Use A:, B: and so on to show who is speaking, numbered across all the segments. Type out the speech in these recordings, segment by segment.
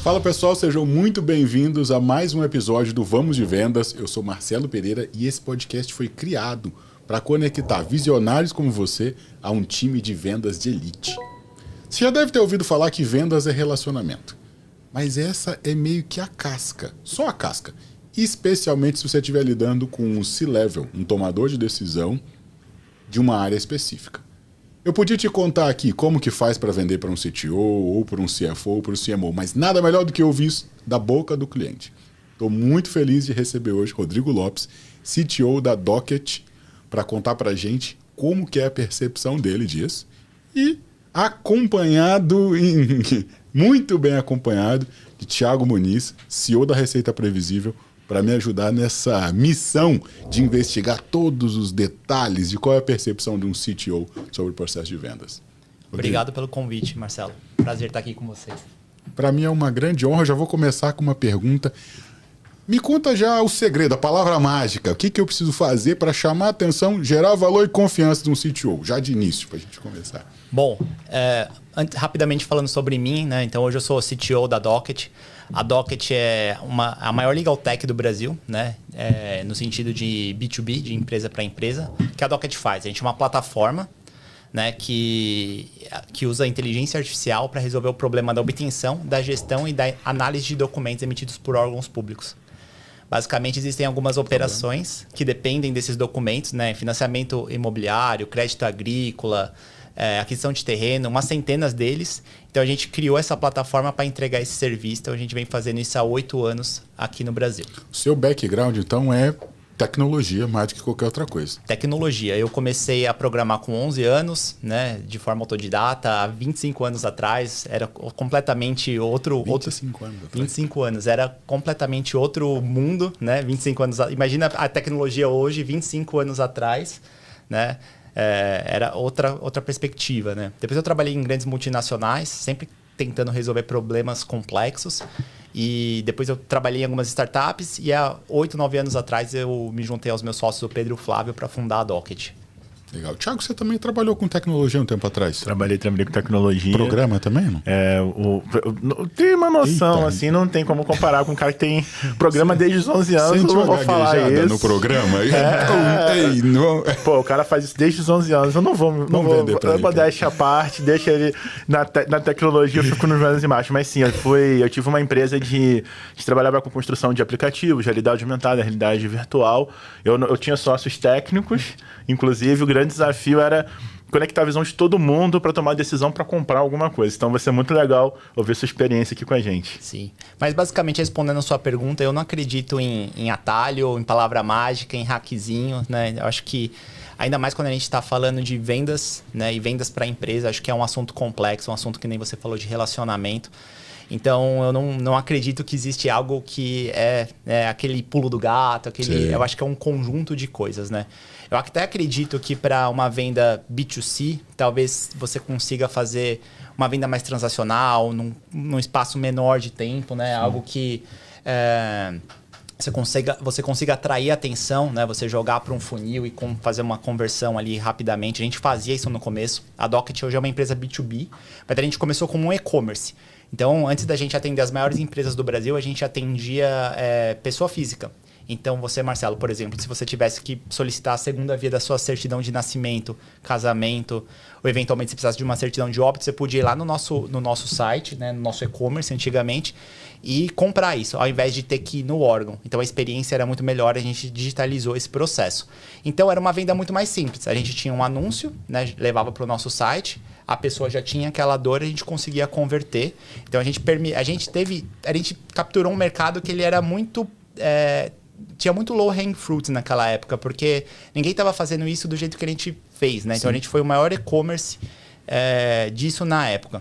A: Fala pessoal, sejam muito bem-vindos a mais um episódio do Vamos de Vendas. Eu sou Marcelo Pereira e esse podcast foi criado para conectar visionários como você a um time de vendas de elite. Você já deve ter ouvido falar que vendas é relacionamento, mas essa é meio que a casca, só a casca, especialmente se você estiver lidando com um C-level, um tomador de decisão de uma área específica. Eu podia te contar aqui como que faz para vender para um CTO, ou para um CFO, ou para um CMO, mas nada melhor do que ouvir isso da boca do cliente. Estou muito feliz de receber hoje Rodrigo Lopes, CTO da Docket, para contar para a gente como que é a percepção dele disso. E acompanhado, muito bem acompanhado, de Thiago Muniz, CEO da Receita Previsível, para me ajudar nessa missão de investigar todos os detalhes de qual é a percepção de um CTO sobre o processo de vendas.
B: Obrigado pelo convite, Marcelo. Prazer estar aqui com você.
A: Para mim é uma grande honra. Já vou começar com uma pergunta. Me conta já o segredo, a palavra mágica. O que eu preciso fazer para chamar a atenção, gerar valor e confiança de um CTO? Já de início, para a gente começar.
B: Bom, rapidamente falando sobre mim, né? Então hoje eu sou CTO da Docket. A Docket é a maior legal tech do Brasil, né? No sentido de B2B, de empresa para empresa. O que a Docket faz? A gente é uma plataforma, né, que usa a inteligência artificial para resolver o problema da obtenção, da gestão e da análise de documentos emitidos por órgãos públicos. Basicamente, existem algumas operações que dependem desses documentos, né? Financiamento imobiliário, crédito agrícola, aquisição de terreno, umas centenas deles. Então, a gente criou essa plataforma para entregar esse serviço. Então, a gente vem fazendo isso há 8 anos aqui no Brasil.
A: O seu background, então, é tecnologia mais do que qualquer outra coisa.
B: Tecnologia. Eu comecei a programar com 11 anos, né, de forma autodidata. Há 25 anos atrás, era completamente outro...
A: 25 anos atrás.
B: 25 anos. Era completamente outro mundo, né? 25 anos... Imagina a tecnologia hoje, 25 anos atrás, né? Era outra perspectiva, né? Depois eu trabalhei em grandes multinacionais, sempre tentando resolver problemas complexos. E depois eu trabalhei em algumas startups e há 8, 9 anos atrás eu me juntei aos meus sócios, o Pedro e o Flávio, para fundar a Docket.
A: Legal. Thiago, você também trabalhou com tecnologia um tempo atrás?
C: Trabalhei com tecnologia.
A: Programa também, não?
C: Tem uma noção, assim, não tem como comparar com um cara que tem programa desde os 11 anos.
A: Sente
C: não vou falar isso.
A: no programa?
C: Pô, o cara faz isso desde os 11 anos. Eu não vou deixar a parte, deixa ele na tecnologia, eu fico nos meus embaixo. Mas sim, eu tive uma empresa de trabalhava com construção de aplicativos, realidade aumentada, realidade virtual. Eu tinha sócios técnicos, inclusive o grande desafio era conectar a visão de todo mundo para tomar a decisão para comprar alguma coisa. Então vai ser muito legal ouvir sua experiência aqui com a gente.
B: Sim. Mas basicamente, respondendo a sua pergunta, eu não acredito em atalho, em palavra mágica, em hackzinho, né? Eu acho que, ainda mais quando a gente está falando de vendas, né, e vendas para a empresa, acho que é um assunto complexo, um assunto que nem você falou de relacionamento. Então, eu não acredito que existe algo que é aquele pulo do gato, eu acho que é um conjunto de coisas, né? Eu até acredito que para uma venda B2C, talvez você consiga fazer uma venda mais transacional, num espaço menor de tempo, né? Sim. Algo que você consiga atrair atenção, né? Você jogar para um funil e fazer uma conversão ali rapidamente. A gente fazia isso no começo. A Docket hoje é uma empresa B2B, mas a gente começou como um e-commerce. Então, antes da gente atender as maiores empresas do Brasil, a gente atendia pessoa física. Então, você, Marcelo, por exemplo, se você tivesse que solicitar a segunda via da sua certidão de nascimento, casamento, ou eventualmente se precisasse de uma certidão de óbito, você podia ir lá no nosso site, né, no nosso e-commerce antigamente, e comprar isso, ao invés de ter que ir no órgão. Então, a experiência era muito melhor, a gente digitalizou esse processo. Então, era uma venda muito mais simples. A gente tinha um anúncio, né, levava para o nosso site, a pessoa já tinha aquela dor, a gente conseguia converter. Então, a gente capturou um mercado que ele era muito... tinha muito low hanging fruit naquela época, porque ninguém estava fazendo isso do jeito que a gente fez, né? Então, a gente foi o maior e-commerce disso na época.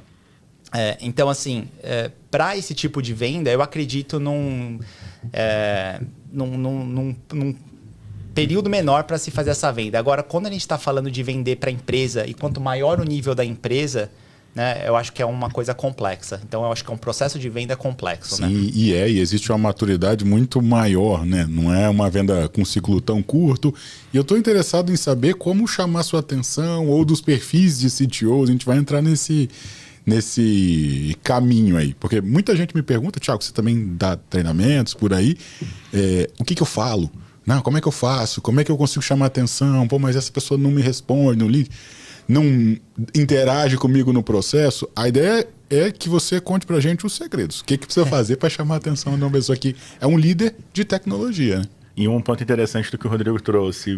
B: Então, assim, para esse tipo de venda, eu acredito num período menor para se fazer essa venda. Agora, quando a gente está falando de vender para a empresa, e quanto maior o nível da empresa, né, eu acho que é uma coisa complexa. Então, eu acho que é um processo de venda complexo.
A: Sim,
B: né?
A: E existe uma maturidade muito maior, né? Não é uma venda com ciclo tão curto. E eu estou interessado em saber como chamar sua atenção ou dos perfis de CTOs. A gente vai entrar nesse caminho aí? Porque muita gente me pergunta, Thiago, você também dá treinamentos por aí, o que eu falo? Não, como é que eu faço? Como é que eu consigo chamar atenção? Pô, mas essa pessoa não me responde, não interage comigo no processo. A ideia é que você conte pra gente os segredos. O que precisa fazer para chamar a atenção de uma pessoa que é um líder de tecnologia, né?
C: E um ponto interessante do que o Rodrigo trouxe,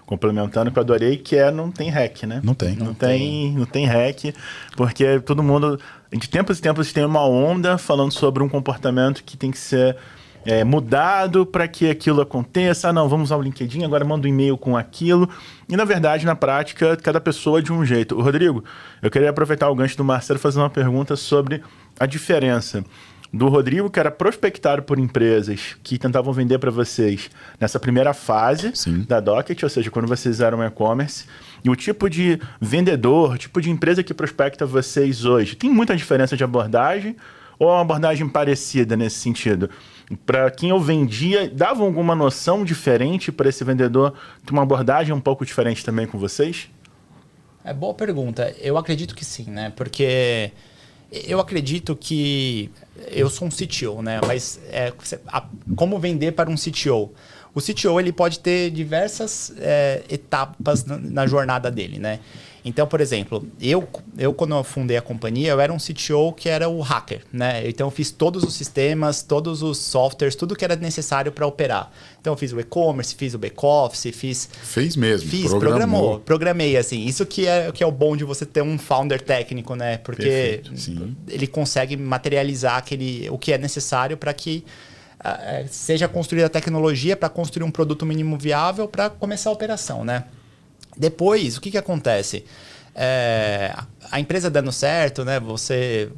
C: complementando, que eu adorei, que não tem hack, né?
A: Não tem
C: hack, porque todo mundo, de tempos em tempos, tem uma onda falando sobre um comportamento que tem que ser mudado para que aquilo aconteça. Não, vamos usar o LinkedIn, agora manda um e-mail com aquilo. E, na verdade, na prática, cada pessoa é de um jeito. O Rodrigo, eu queria aproveitar o gancho do Marcelo e fazer uma pergunta sobre a diferença do Rodrigo, que era prospectado por empresas que tentavam vender para vocês nessa primeira fase da Docket, ou seja, quando vocês eram e-commerce, e o tipo de vendedor, tipo de empresa que prospecta vocês hoje. Tem muita diferença de abordagem ou é uma abordagem parecida nesse sentido? Para quem eu vendia, dava alguma noção diferente para esse vendedor ter uma abordagem um pouco diferente também com vocês?
B: É boa pergunta. Eu acredito que sim, né? Porque eu acredito que eu sou um CTO, né? Mas como vender para um CTO? O CTO ele pode ter diversas etapas na jornada dele, né? Então, por exemplo, eu quando eu fundei a companhia, eu era um CTO que era o hacker, né? Então, eu fiz todos os sistemas, todos os softwares, tudo que era necessário para operar. Então, eu fiz o e-commerce, fiz o back-office,
A: Fez mesmo,
B: programei, assim. Isso que é o bom de você ter um founder técnico, né? Porque ele consegue materializar o que é necessário para que seja construída a tecnologia para construir um produto mínimo viável para começar a operação, né? Depois, o que acontece? A empresa dando certo, né? Você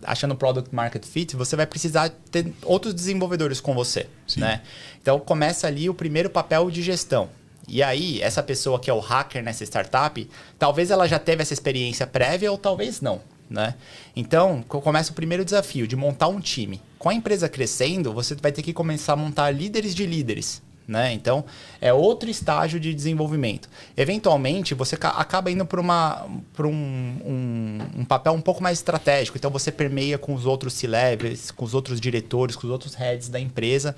B: achando o product market fit, você vai precisar ter outros desenvolvedores com você, né? Então, começa ali o primeiro papel de gestão. E aí, essa pessoa que é o hacker nessa startup, talvez ela já teve essa experiência prévia ou talvez não, né? Então, começa o primeiro desafio de montar um time. Com a empresa crescendo, você vai ter que começar a montar líderes de líderes, né? Então, é outro estágio de desenvolvimento. Eventualmente, você acaba indo para um papel um pouco mais estratégico. Então, você permeia com os outros C-levels, com os outros diretores, com os outros heads da empresa.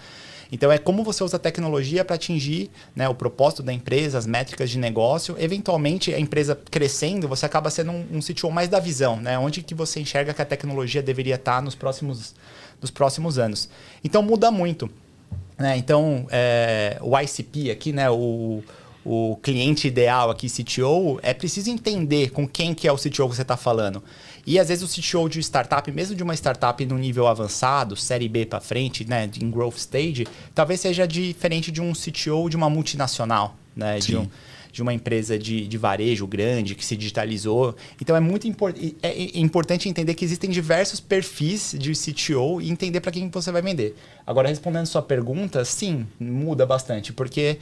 B: Então, é como você usa a tecnologia para atingir, né, o propósito da empresa, as métricas de negócio. Eventualmente, a empresa crescendo, você acaba sendo um CTO mais da visão, né? Onde que você enxerga que a tecnologia deveria estar nos próximos anos. Então, muda muito. Então, o ICP aqui, né, o cliente ideal aqui, CTO, é preciso entender com quem que é o CTO que você está falando. E às vezes o CTO de startup, mesmo de uma startup no nível avançado, série B para frente, né, em growth stage, talvez seja diferente de um CTO de uma multinacional, né, de uma empresa de varejo grande que se digitalizou. Então, é muito importante entender que existem diversos perfis de CTO e entender para quem você vai vender. Agora, respondendo sua pergunta, sim, muda bastante. Porque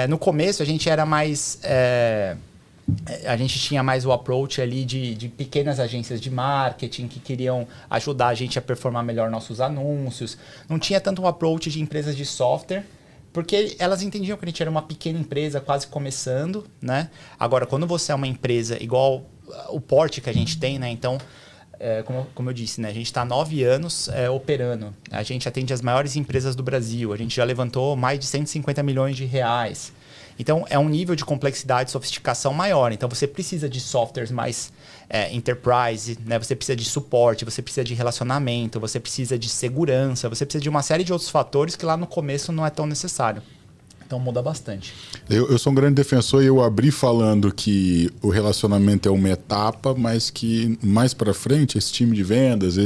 B: no começo a gente era mais... a gente tinha mais o approach ali de pequenas agências de marketing que queriam ajudar a gente a performar melhor nossos anúncios. Não tinha tanto um approach de empresas de software, porque elas entendiam que a gente era uma pequena empresa quase começando, né? Agora, quando você é uma empresa igual o porte que a gente tem, né? Então, como eu disse, né? A gente está há 9 anos operando. A gente atende as maiores empresas do Brasil. A gente já levantou mais de 150 milhões de reais. Então, é um nível de complexidade e sofisticação maior. Então, você precisa de softwares mais enterprise, né? Você precisa de suporte, você precisa de relacionamento, você precisa de segurança, você precisa de uma série de outros fatores que lá no começo não é tão necessário. Então, muda bastante.
A: Eu sou um grande defensor e eu abri falando que o relacionamento é uma etapa, mas que mais para frente, esse time de vendas,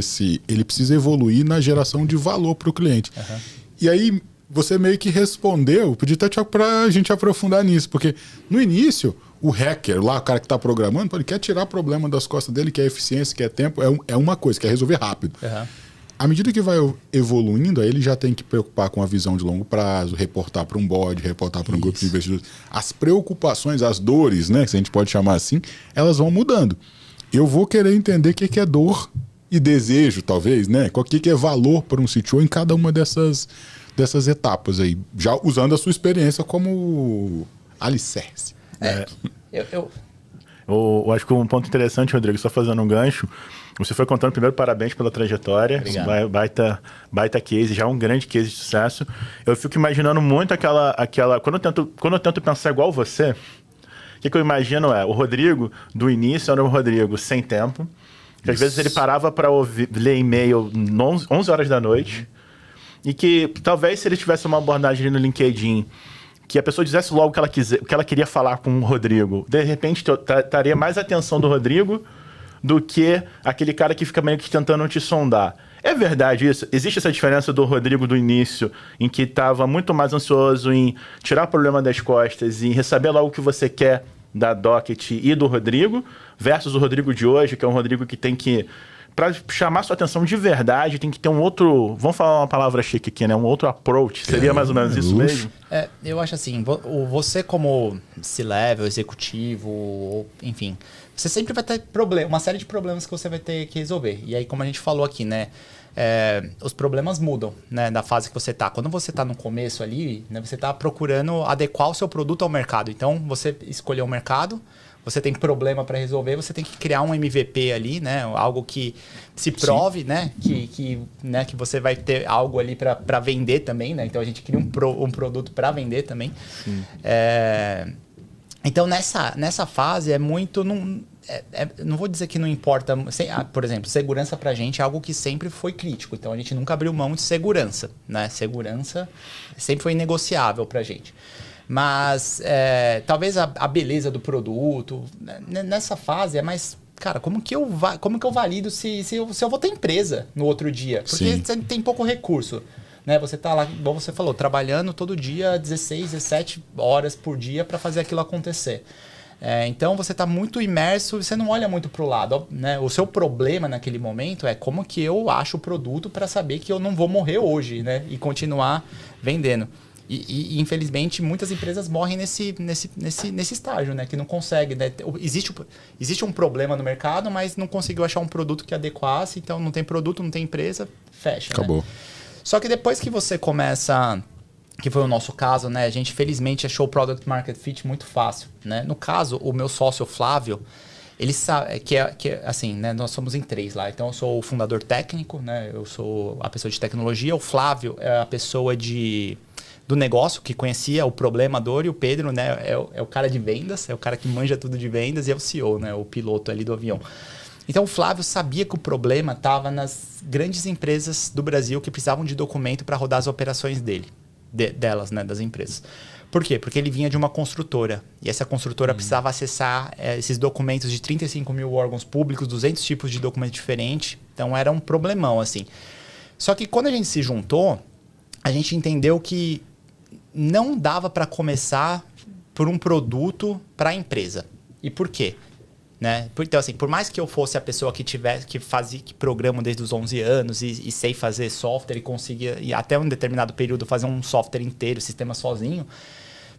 A: ele precisa evoluir na geração de valor para o cliente. Uhum. E aí... Você meio que respondeu, podia até para a gente aprofundar nisso, porque no início, o hacker lá, o cara que está programando, ele quer tirar problema das costas dele, quer eficiência, quer tempo, é uma coisa, quer resolver rápido. Uhum. À medida que vai evoluindo, aí ele já tem que preocupar com a visão de longo prazo, reportar para um board, reportar para um grupo de investidores. As preocupações, as dores, né, que a gente pode chamar assim, elas vão mudando. Eu vou querer entender o que é dor e desejo, talvez, né? O que é valor para um CTO em cada uma dessas etapas aí, já usando a sua experiência como alicerce.
C: Eu acho que um ponto interessante, Rodrigo, só fazendo um gancho, você foi contando primeiro, parabéns pela trajetória, baita case, já um grande case de sucesso. Eu fico imaginando muito aquela quando eu tento pensar igual você, o que eu imagino o Rodrigo do início era o Rodrigo sem tempo, que às vezes ele parava para ler e-mail 11 horas da noite, e que talvez se ele tivesse uma abordagem ali no LinkedIn, que a pessoa dissesse logo o que ela queria falar com o Rodrigo, de repente estaria mais atenção do Rodrigo do que aquele cara que fica meio que tentando te sondar. É verdade isso? Existe essa diferença do Rodrigo do início, em que estava muito mais ansioso em tirar o problema das costas e receber logo o que você quer da Docket e do Rodrigo, versus o Rodrigo de hoje, que é um Rodrigo que tem que... Para chamar sua atenção de verdade, tem que ter um outro... Vamos falar uma palavra chique aqui, né? Um outro approach. Seria mais ou menos isso mesmo?
B: Eu acho assim, você como C-level, executivo, enfim... Você sempre vai ter uma série de problemas que você vai ter que resolver. E aí, como a gente falou aqui, né? Os problemas mudam, né? Da fase que você está. Quando você está no começo ali, né, você está procurando adequar o seu produto ao mercado. Então, você escolheu o mercado, você tem problema para resolver, você tem que criar um MVP ali, né? Algo que se prove, né? Que você vai ter algo ali para vender também, né? Então, a gente cria um produto para vender também. Então, nessa fase é muito... não vou dizer que não importa... por exemplo, segurança pra gente é algo que sempre foi crítico. Então, a gente nunca abriu mão de segurança, né? Segurança sempre foi inegociável pra gente. Mas, talvez a beleza do produto... Nessa fase é mais... Cara, como que eu valido se eu vou ter empresa no outro dia? Porque você tem pouco recurso. Né? Você está lá, como você falou, trabalhando todo dia 16, 17 horas por dia para fazer aquilo acontecer. Então você está muito imerso e você não olha muito para o lado. Né? O seu problema naquele momento é como que eu acho o produto para saber que eu não vou morrer hoje, né? E continuar vendendo. E infelizmente muitas empresas morrem nesse estágio, né? Que não consegue. Né? Existe um problema no mercado, mas não conseguiu achar um produto que adequasse. Então não tem produto, não tem empresa, fecha.
A: Acabou.
B: Né? Só que depois que você começa, que foi o nosso caso, né? A gente felizmente achou o Product Market Fit muito fácil, né? No caso, o meu sócio Flávio, ele sabe que assim, né? Nós somos em 3 lá. Então eu sou o fundador técnico, né? Eu sou a pessoa de tecnologia. O Flávio é a pessoa do negócio que conhecia o problema, a dor, e o Pedro, né? É o cara de vendas, é o cara que manja tudo de vendas, e é o CEO, né? O piloto ali do avião. Então o Flávio sabia que o problema estava nas grandes empresas do Brasil que precisavam de documento para rodar as operações delas, né, das empresas. Por quê? Porque ele vinha de uma construtora. E essa construtora precisava acessar esses documentos de 35 mil órgãos públicos, 200 tipos de documentos diferentes. Então era um problemão, assim. Só que quando a gente se juntou, a gente entendeu que não dava para começar por um produto para a empresa. E por quê? Né? Então, assim, por mais que eu fosse a pessoa que programa desde os 11 anos e sei fazer software e conseguia, e até um determinado período, fazer um software inteiro, sistema sozinho,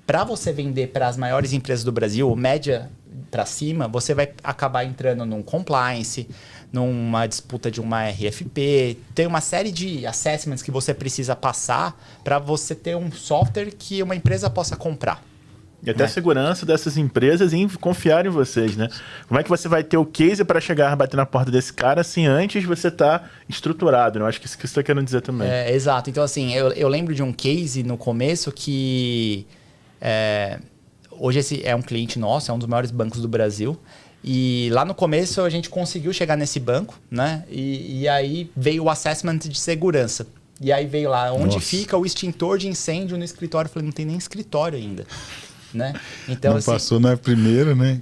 B: para você vender para as maiores empresas do Brasil, média para cima, você vai acabar entrando num compliance, numa disputa de uma RFP, tem uma série de assessments que você precisa passar para você ter um software que uma empresa possa comprar.
C: E até a segurança dessas empresas em confiar em vocês, né? Como é que você vai ter o case para chegar, bater na porta desse cara, assim, antes você tá estruturado, né? Eu acho que isso que você está querendo dizer também.
B: Exato. Então, assim, eu lembro de um case no começo que... hoje esse é um cliente nosso, é um dos maiores bancos do Brasil. E lá no começo a gente conseguiu chegar nesse banco, né? E aí veio o assessment de segurança. E aí veio lá, onde fica o extintor de incêndio no escritório? Eu falei, não tem nem escritório ainda. Né? Então,
A: não passou na primeira, né?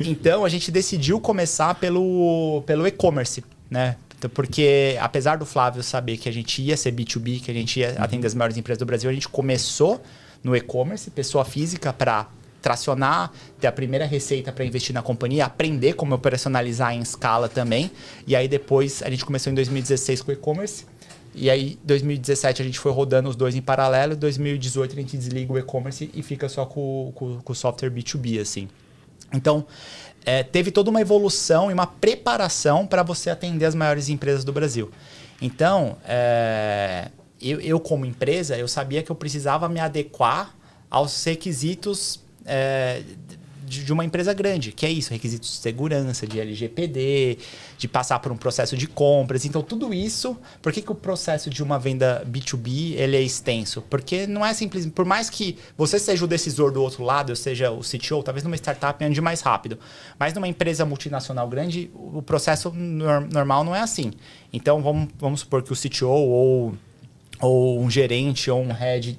B: Então a gente decidiu começar pelo e-commerce, né? Porque apesar do Flávio saber que a gente ia ser B2B, que a gente ia atender as maiores empresas do Brasil, a gente começou no e-commerce, pessoa física, para tracionar, ter a primeira receita para investir na companhia, aprender como operacionalizar em escala também. E aí depois a gente começou em 2016 com o e-commerce. E aí, em 2017, a gente foi rodando os dois em paralelo. Em 2018, a gente desliga o e-commerce e fica só com o software B2B, assim. Então, teve toda uma evolução e uma preparação para você atender as maiores empresas do Brasil. Então, eu como empresa, eu sabia que eu precisava me adequar aos requisitos de uma empresa grande, que é isso, requisitos de segurança, de LGPD, de passar por um processo de compras. Então, tudo isso, por que o processo de uma venda B2B ele é extenso? Porque não é simples, por mais que você seja o decisor do outro lado, ou seja, o CTO, talvez numa startup ande mais rápido, mas numa empresa multinacional grande, o processo normal não é assim. Então, vamos supor que o CTO ou um gerente ou um head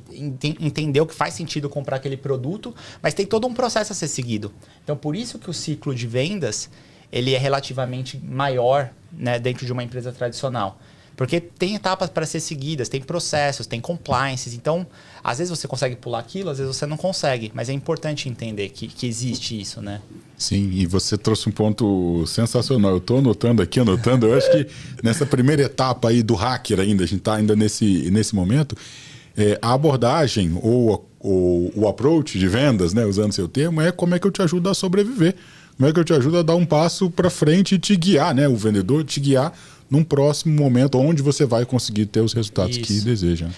B: entendeu que faz sentido comprar aquele produto, mas tem todo um processo a ser seguido. Então, por isso que o ciclo de vendas ele é relativamente maior, né, dentro de uma empresa tradicional. Porque tem etapas para ser seguidas, tem processos, tem compliances. Então, às vezes você consegue pular aquilo, às vezes você não consegue. Mas é importante entender que existe isso, né?
A: Sim, e você trouxe um ponto sensacional. Eu estou anotando. Eu acho que nessa primeira etapa aí do hacker ainda, a gente está ainda nesse momento, a abordagem ou o approach de vendas, né, usando seu termo, é como é que eu te ajudo a sobreviver. Como é que eu te ajudo a dar um passo para frente e te guiar, né? O vendedor te guiar num próximo momento onde você vai conseguir ter os resultados que deseja.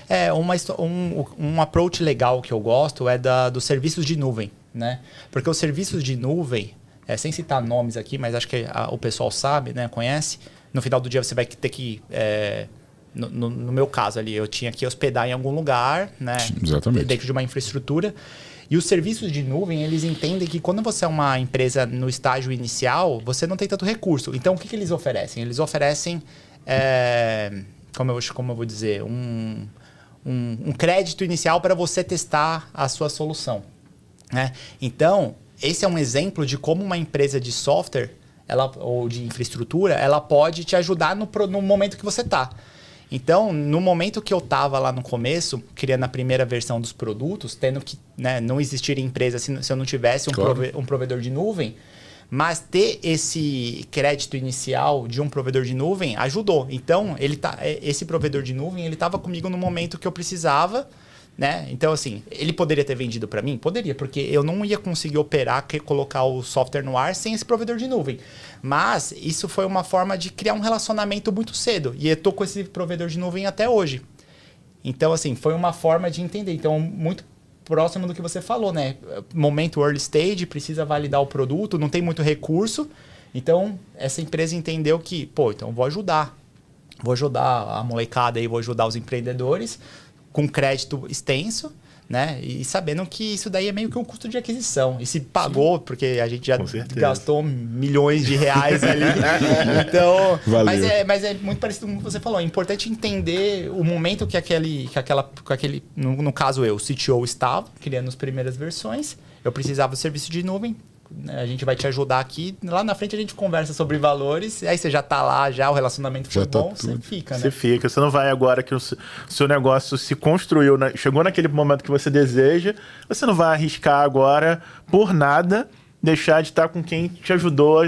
B: Um approach legal que eu gosto é dos serviços de nuvem, né? Porque os serviços de nuvem, sem citar nomes aqui, mas acho que o pessoal sabe, né? Conhece. No final do dia você vai ter que... No meu caso ali, eu tinha que hospedar em algum lugar, né?
A: Exatamente.
B: Dentro de uma infraestrutura. E os serviços de nuvem, eles entendem que quando você é uma empresa no estágio inicial, você não tem tanto recurso. Então, o que eles oferecem? Eles oferecem, como eu vou dizer, um crédito inicial para você testar a sua solução, né? Então, esse é um exemplo de como uma empresa de software ou de infraestrutura, ela pode te ajudar no momento que você está. Então, no momento que eu estava lá no começo, criando a primeira versão dos produtos, tendo que, né, não existir empresa se eu não tivesse um provedor de nuvem, mas ter esse crédito inicial de um provedor de nuvem ajudou. Então, esse provedor de nuvem estava comigo no momento que eu precisava, né? Então, assim, ele poderia ter vendido para mim? Poderia, porque eu não ia conseguir colocar o software no ar sem esse provedor de nuvem. Mas isso foi uma forma de criar um relacionamento muito cedo. E eu estou com esse provedor de nuvem até hoje. Então, assim, foi uma forma de entender. Então, muito próximo do que você falou, né? Momento early stage, precisa validar o produto, não tem muito recurso. Então, essa empresa entendeu que, então vou ajudar. Vou ajudar a molecada aí, vou ajudar os empreendedores com crédito extenso, né? E sabendo que isso daí é meio que um custo de aquisição. E se pagou, porque a gente já gastou milhões de reais ali. Então, mas é muito parecido com o que você falou. É importante entender o momento que aquele no caso o CTO estava criando as primeiras versões. Eu precisava do serviço de nuvem. A gente vai te ajudar aqui. Lá na frente a gente conversa sobre valores. Aí você já tá lá, o relacionamento foi bom, você fica, né?
C: Você fica. Você não vai agora que o seu negócio se construiu, chegou naquele momento que você deseja, você não vai arriscar agora por nada deixar de estar com quem te ajudou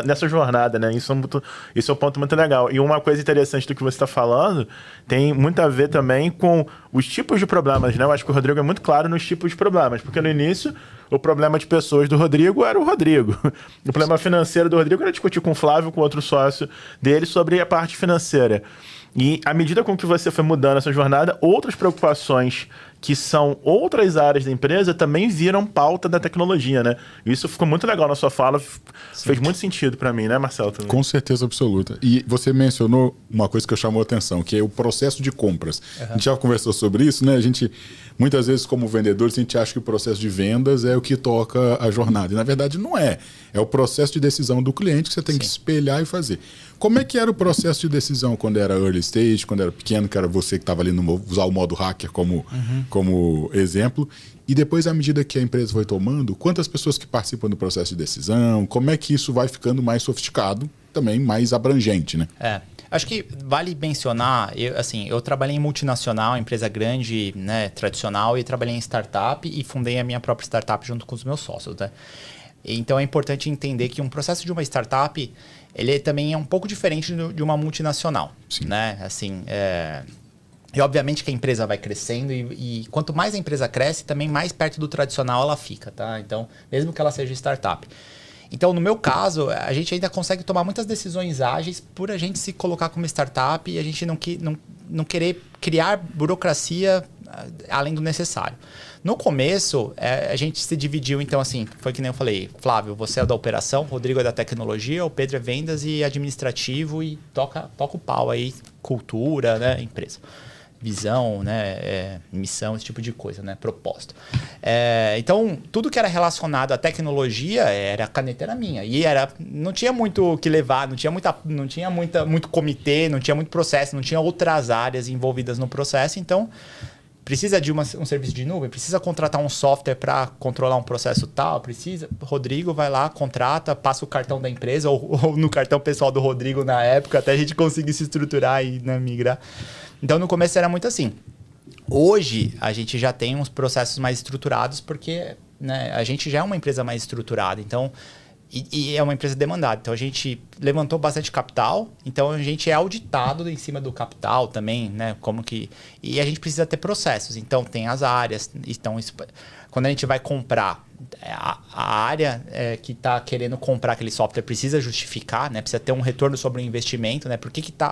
C: nessa jornada, né? Isso é um ponto muito legal. E uma coisa interessante do que você está falando tem muito a ver também com os tipos de problemas, né? Eu acho que o Rodrigo é muito claro nos tipos de problemas, porque no início o problema de pessoas do Rodrigo era o Rodrigo. O problema financeiro do Rodrigo era discutir com o Flávio, com outro sócio dele, sobre a parte financeira. E à medida com que você foi mudando essa jornada, outras preocupações que são outras áreas da empresa também viram pauta da tecnologia, né? Isso ficou muito legal na sua fala, fez muito sentido para mim, né, Marcelo? Também.
A: Com certeza absoluta. E você mencionou uma coisa que chamou a atenção, que é o processo de compras. Uhum. A gente já conversou sobre isso, né? A gente, muitas vezes, como vendedores, a gente acha que o processo de vendas é o que toca a jornada. E, na verdade, não é. É o processo de decisão do cliente que você tem que espelhar e fazer. Como é que era o processo de decisão quando era early stage, quando era pequeno, que era você que estava ali usar o modo hacker como exemplo, e depois, à medida que a empresa foi tomando, quantas pessoas que participam do processo de decisão, como é que isso vai ficando mais sofisticado, também mais abrangente, né?
B: Acho que vale mencionar, eu trabalhei em multinacional, empresa grande, né, tradicional, e trabalhei em startup e fundei a minha própria startup junto com os meus sócios, né? Então é importante entender que um processo de uma startup, ele também é um pouco diferente de uma multinacional, né? Assim, e obviamente que a empresa vai crescendo e quanto mais a empresa cresce, também mais perto do tradicional ela fica, tá? Então, mesmo que ela seja startup. Então, no meu caso, a gente ainda consegue tomar muitas decisões ágeis por a gente se colocar como startup e a gente não querer criar burocracia além do necessário. No começo, a gente se dividiu, então assim, foi que nem eu falei, Flávio, você é da operação, Rodrigo é da tecnologia, o Pedro é vendas e administrativo e toca o pau aí, cultura, né, empresa. Visão, né, missão, esse tipo de coisa, né, propósito. Então, tudo que era relacionado à tecnologia, a caneta era minha. E não tinha muito o que levar, não tinha muito comitê, não tinha muito processo, não tinha outras áreas envolvidas no processo, então... Precisa de um serviço de nuvem? Precisa contratar um software para controlar um processo tal? Precisa? Rodrigo vai lá, contrata, passa o cartão da empresa ou no cartão pessoal do Rodrigo na época, até a gente conseguir se estruturar e, né, migrar. Então, no começo era muito assim. Hoje, a gente já tem uns processos mais estruturados porque, né, a gente já é uma empresa mais estruturada. Então... E é uma empresa demandada. Então, a gente levantou bastante capital. Então, a gente é auditado em cima do capital também, né? E a gente precisa ter processos. Então, tem as áreas. Então, quando a gente vai comprar, a área que está querendo comprar aquele software precisa justificar, né? Precisa ter um retorno sobre o investimento, né?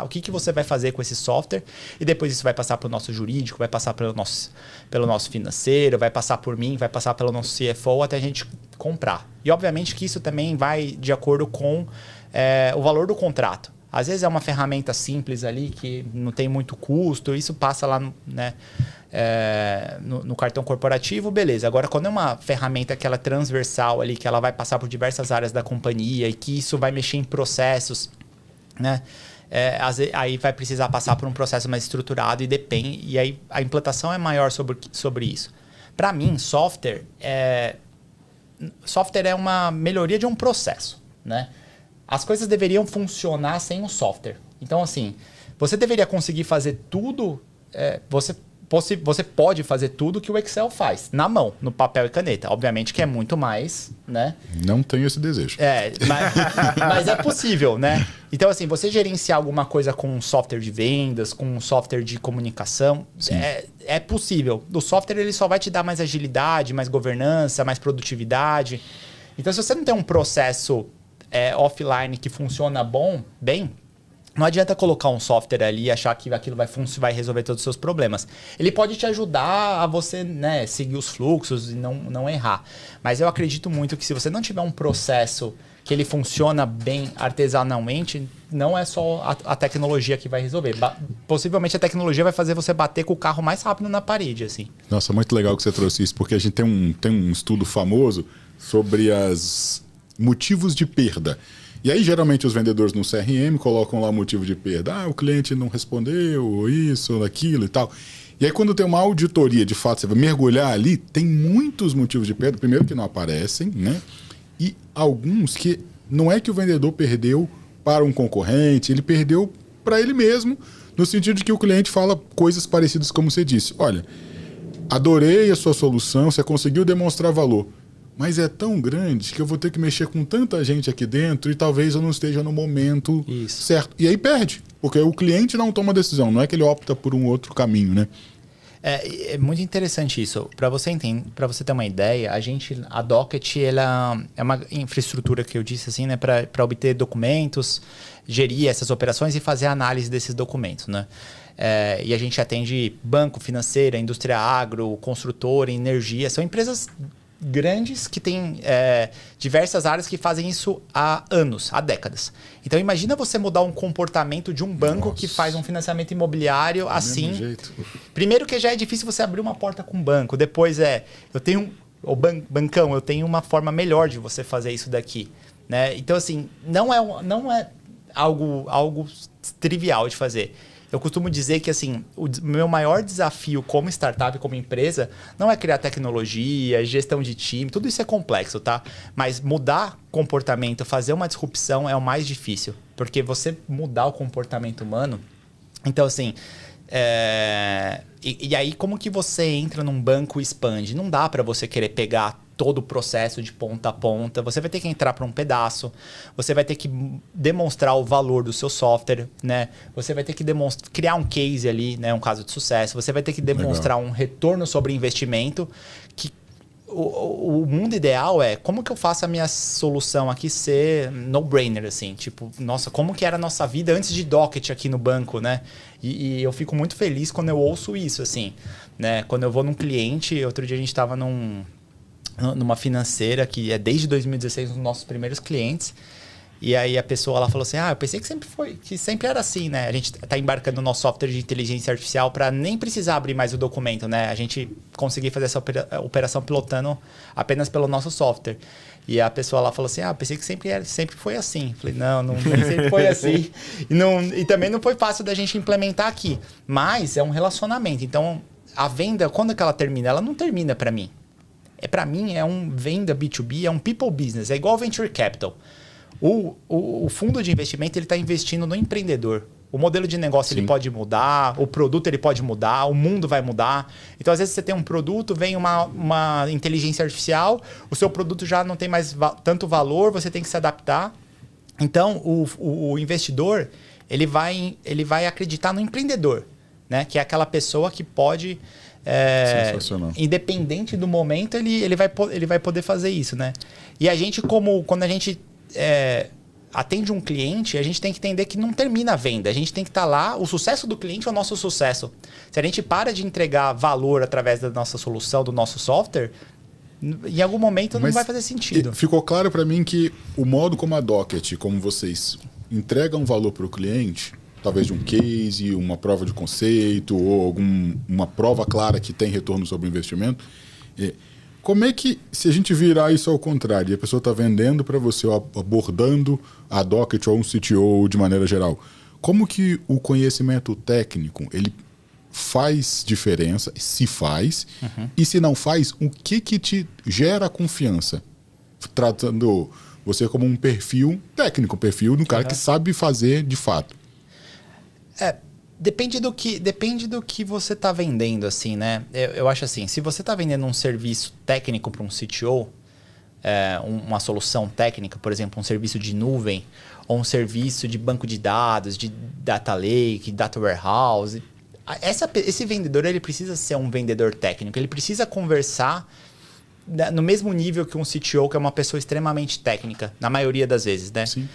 B: O que você vai fazer com esse software? E depois isso vai passar para o nosso jurídico, vai passar pelo nosso financeiro, vai passar por mim, vai passar pelo nosso CFO até a gente comprar. E obviamente que isso também vai de acordo com o valor do contrato. Às vezes é uma ferramenta simples ali que não tem muito custo, isso passa lá no cartão corporativo, beleza. Agora, quando é uma ferramenta que ela é transversal ali, que ela vai passar por diversas áreas da companhia e que isso vai mexer em processos, né? Aí vai precisar passar por um processo mais estruturado e aí a implantação é maior sobre isso. Para mim, software é uma melhoria de um processo, né? As coisas deveriam funcionar sem o software. Então, assim, você deveria conseguir fazer tudo... Você pode fazer tudo que o Excel faz, na mão, no papel e caneta. Obviamente que é muito mais, né?
A: Não tenho esse desejo.
B: Mas é possível, né? Então, assim, você gerenciar alguma coisa com um software de vendas, com um software de comunicação, é possível. O software ele só vai te dar mais agilidade, mais governança, mais produtividade. Então, se você não tem um processo offline que funciona bem, não adianta colocar um software ali e achar que aquilo vai resolver todos os seus problemas. Ele pode te ajudar a você, né, seguir os fluxos e não errar. Mas eu acredito muito que se você não tiver um processo que ele funciona bem artesanalmente, não é só a tecnologia que vai resolver. Possivelmente a tecnologia vai fazer você bater com o carro mais rápido na parede, assim.
A: Nossa, muito legal que você trouxe isso, porque a gente tem um estudo famoso sobre os motivos de perda. E aí, geralmente, os vendedores no CRM colocam lá o motivo de perda. O cliente não respondeu, isso, aquilo e tal. E aí, quando tem uma auditoria, de fato, você vai mergulhar ali, tem muitos motivos de perda. Primeiro que não aparecem, né? E alguns que não é que o vendedor perdeu para um concorrente, ele perdeu para ele mesmo, no sentido de que o cliente fala coisas parecidas como você disse. Olha, adorei a sua solução, você conseguiu demonstrar valor. Mas é tão grande que eu vou ter que mexer com tanta gente aqui dentro e talvez eu não esteja no momento certo. E aí perde, porque o cliente não toma decisão, não é que ele opta por um outro caminho, né?
B: É muito interessante isso. Para você ter uma ideia, a Docket ela é uma infraestrutura que eu disse assim, né, para obter documentos, gerir essas operações e fazer a análise desses documentos, né? E a gente atende banco, financeira, indústria agro, construtora, energia, são empresas grandes que têm diversas áreas que fazem isso há anos, há décadas. Então imagina você mudar um comportamento de um banco que faz um financiamento imobiliário assim. Primeiro que já é difícil você abrir uma porta com um banco. Depois eu tenho bancão, eu tenho uma forma melhor de você fazer isso daqui, né? Então assim, não é algo trivial de fazer. Eu costumo dizer que assim, o meu maior desafio como startup, como empresa, não é criar tecnologia, gestão de time, tudo isso é complexo, tá? Mas mudar comportamento, fazer uma disrupção é o mais difícil. Porque você mudar o comportamento humano... Então, assim... E aí, como que você entra num banco e expande? Não dá para você querer pegar todo o processo de ponta a ponta. Você vai ter que entrar para um pedaço. Você vai ter que demonstrar o valor do seu software, né? Você vai ter que criar um case ali, né? Um caso de sucesso. Você vai ter que demonstrar um retorno sobre investimento que o mundo ideal é como que eu faço a minha solução aqui ser no-brainer, assim. Tipo, nossa, como que era a nossa vida antes de Docket aqui no banco, né? E eu fico muito feliz quando eu ouço isso, assim. Né? Quando eu vou num cliente, outro dia a gente estava numa financeira que é desde 2016 um dos nossos primeiros clientes. E aí a pessoa lá falou assim, eu pensei que sempre era assim, né? A gente está embarcando no nosso software de inteligência artificial para nem precisar abrir mais o documento, né? A gente conseguir fazer essa operação pilotando apenas pelo nosso software. E a pessoa lá falou assim, pensei que sempre foi assim. Falei, não nem sempre foi assim. E também não foi fácil da gente implementar aqui. Mas é um relacionamento. Então, a venda, quando que ela termina? Ela não termina para mim. Para mim, é um venda B2B, é um people business. É igual venture capital. O fundo de investimento ele está investindo no empreendedor. O modelo de negócio ele pode mudar, o produto ele pode mudar, o mundo vai mudar. Então, às vezes, você tem um produto, vem uma inteligência artificial, o seu produto já não tem mais tanto valor, você tem que se adaptar. Então, o investidor ele vai acreditar no empreendedor, né? Que é aquela pessoa que pode... independente do momento, ele vai poder fazer isso, né? E a gente, quando a gente atende um cliente, a gente tem que entender que não termina a venda. A gente tem que estar lá, o sucesso do cliente é o nosso sucesso. Se a gente para de entregar valor através da nossa solução, do nosso software, em algum momento não vai fazer sentido.
A: Ficou claro para mim que o modo como a Docket, como vocês entregam valor para o cliente, talvez de um case, uma prova de conceito ou uma prova clara que tem retorno sobre o investimento, como é que, se a gente virar isso ao contrário, e a pessoa está vendendo para você, ou abordando a Docket ou um CTO de maneira geral, como que o conhecimento técnico ele faz diferença, se faz, e se não faz, o que te gera confiança? Tratando você como um perfil técnico, perfil do cara que sabe fazer de fato.
B: Depende do que você está vendendo, assim, né? Eu acho assim, se você está vendendo um serviço técnico para um CTO, uma solução técnica, por exemplo, um serviço de nuvem, ou um serviço de banco de dados, de data lake, data warehouse, esse vendedor ele precisa ser um vendedor técnico, ele precisa conversar no mesmo nível que um CTO, que é uma pessoa extremamente técnica, na maioria das vezes, né?
A: Sim.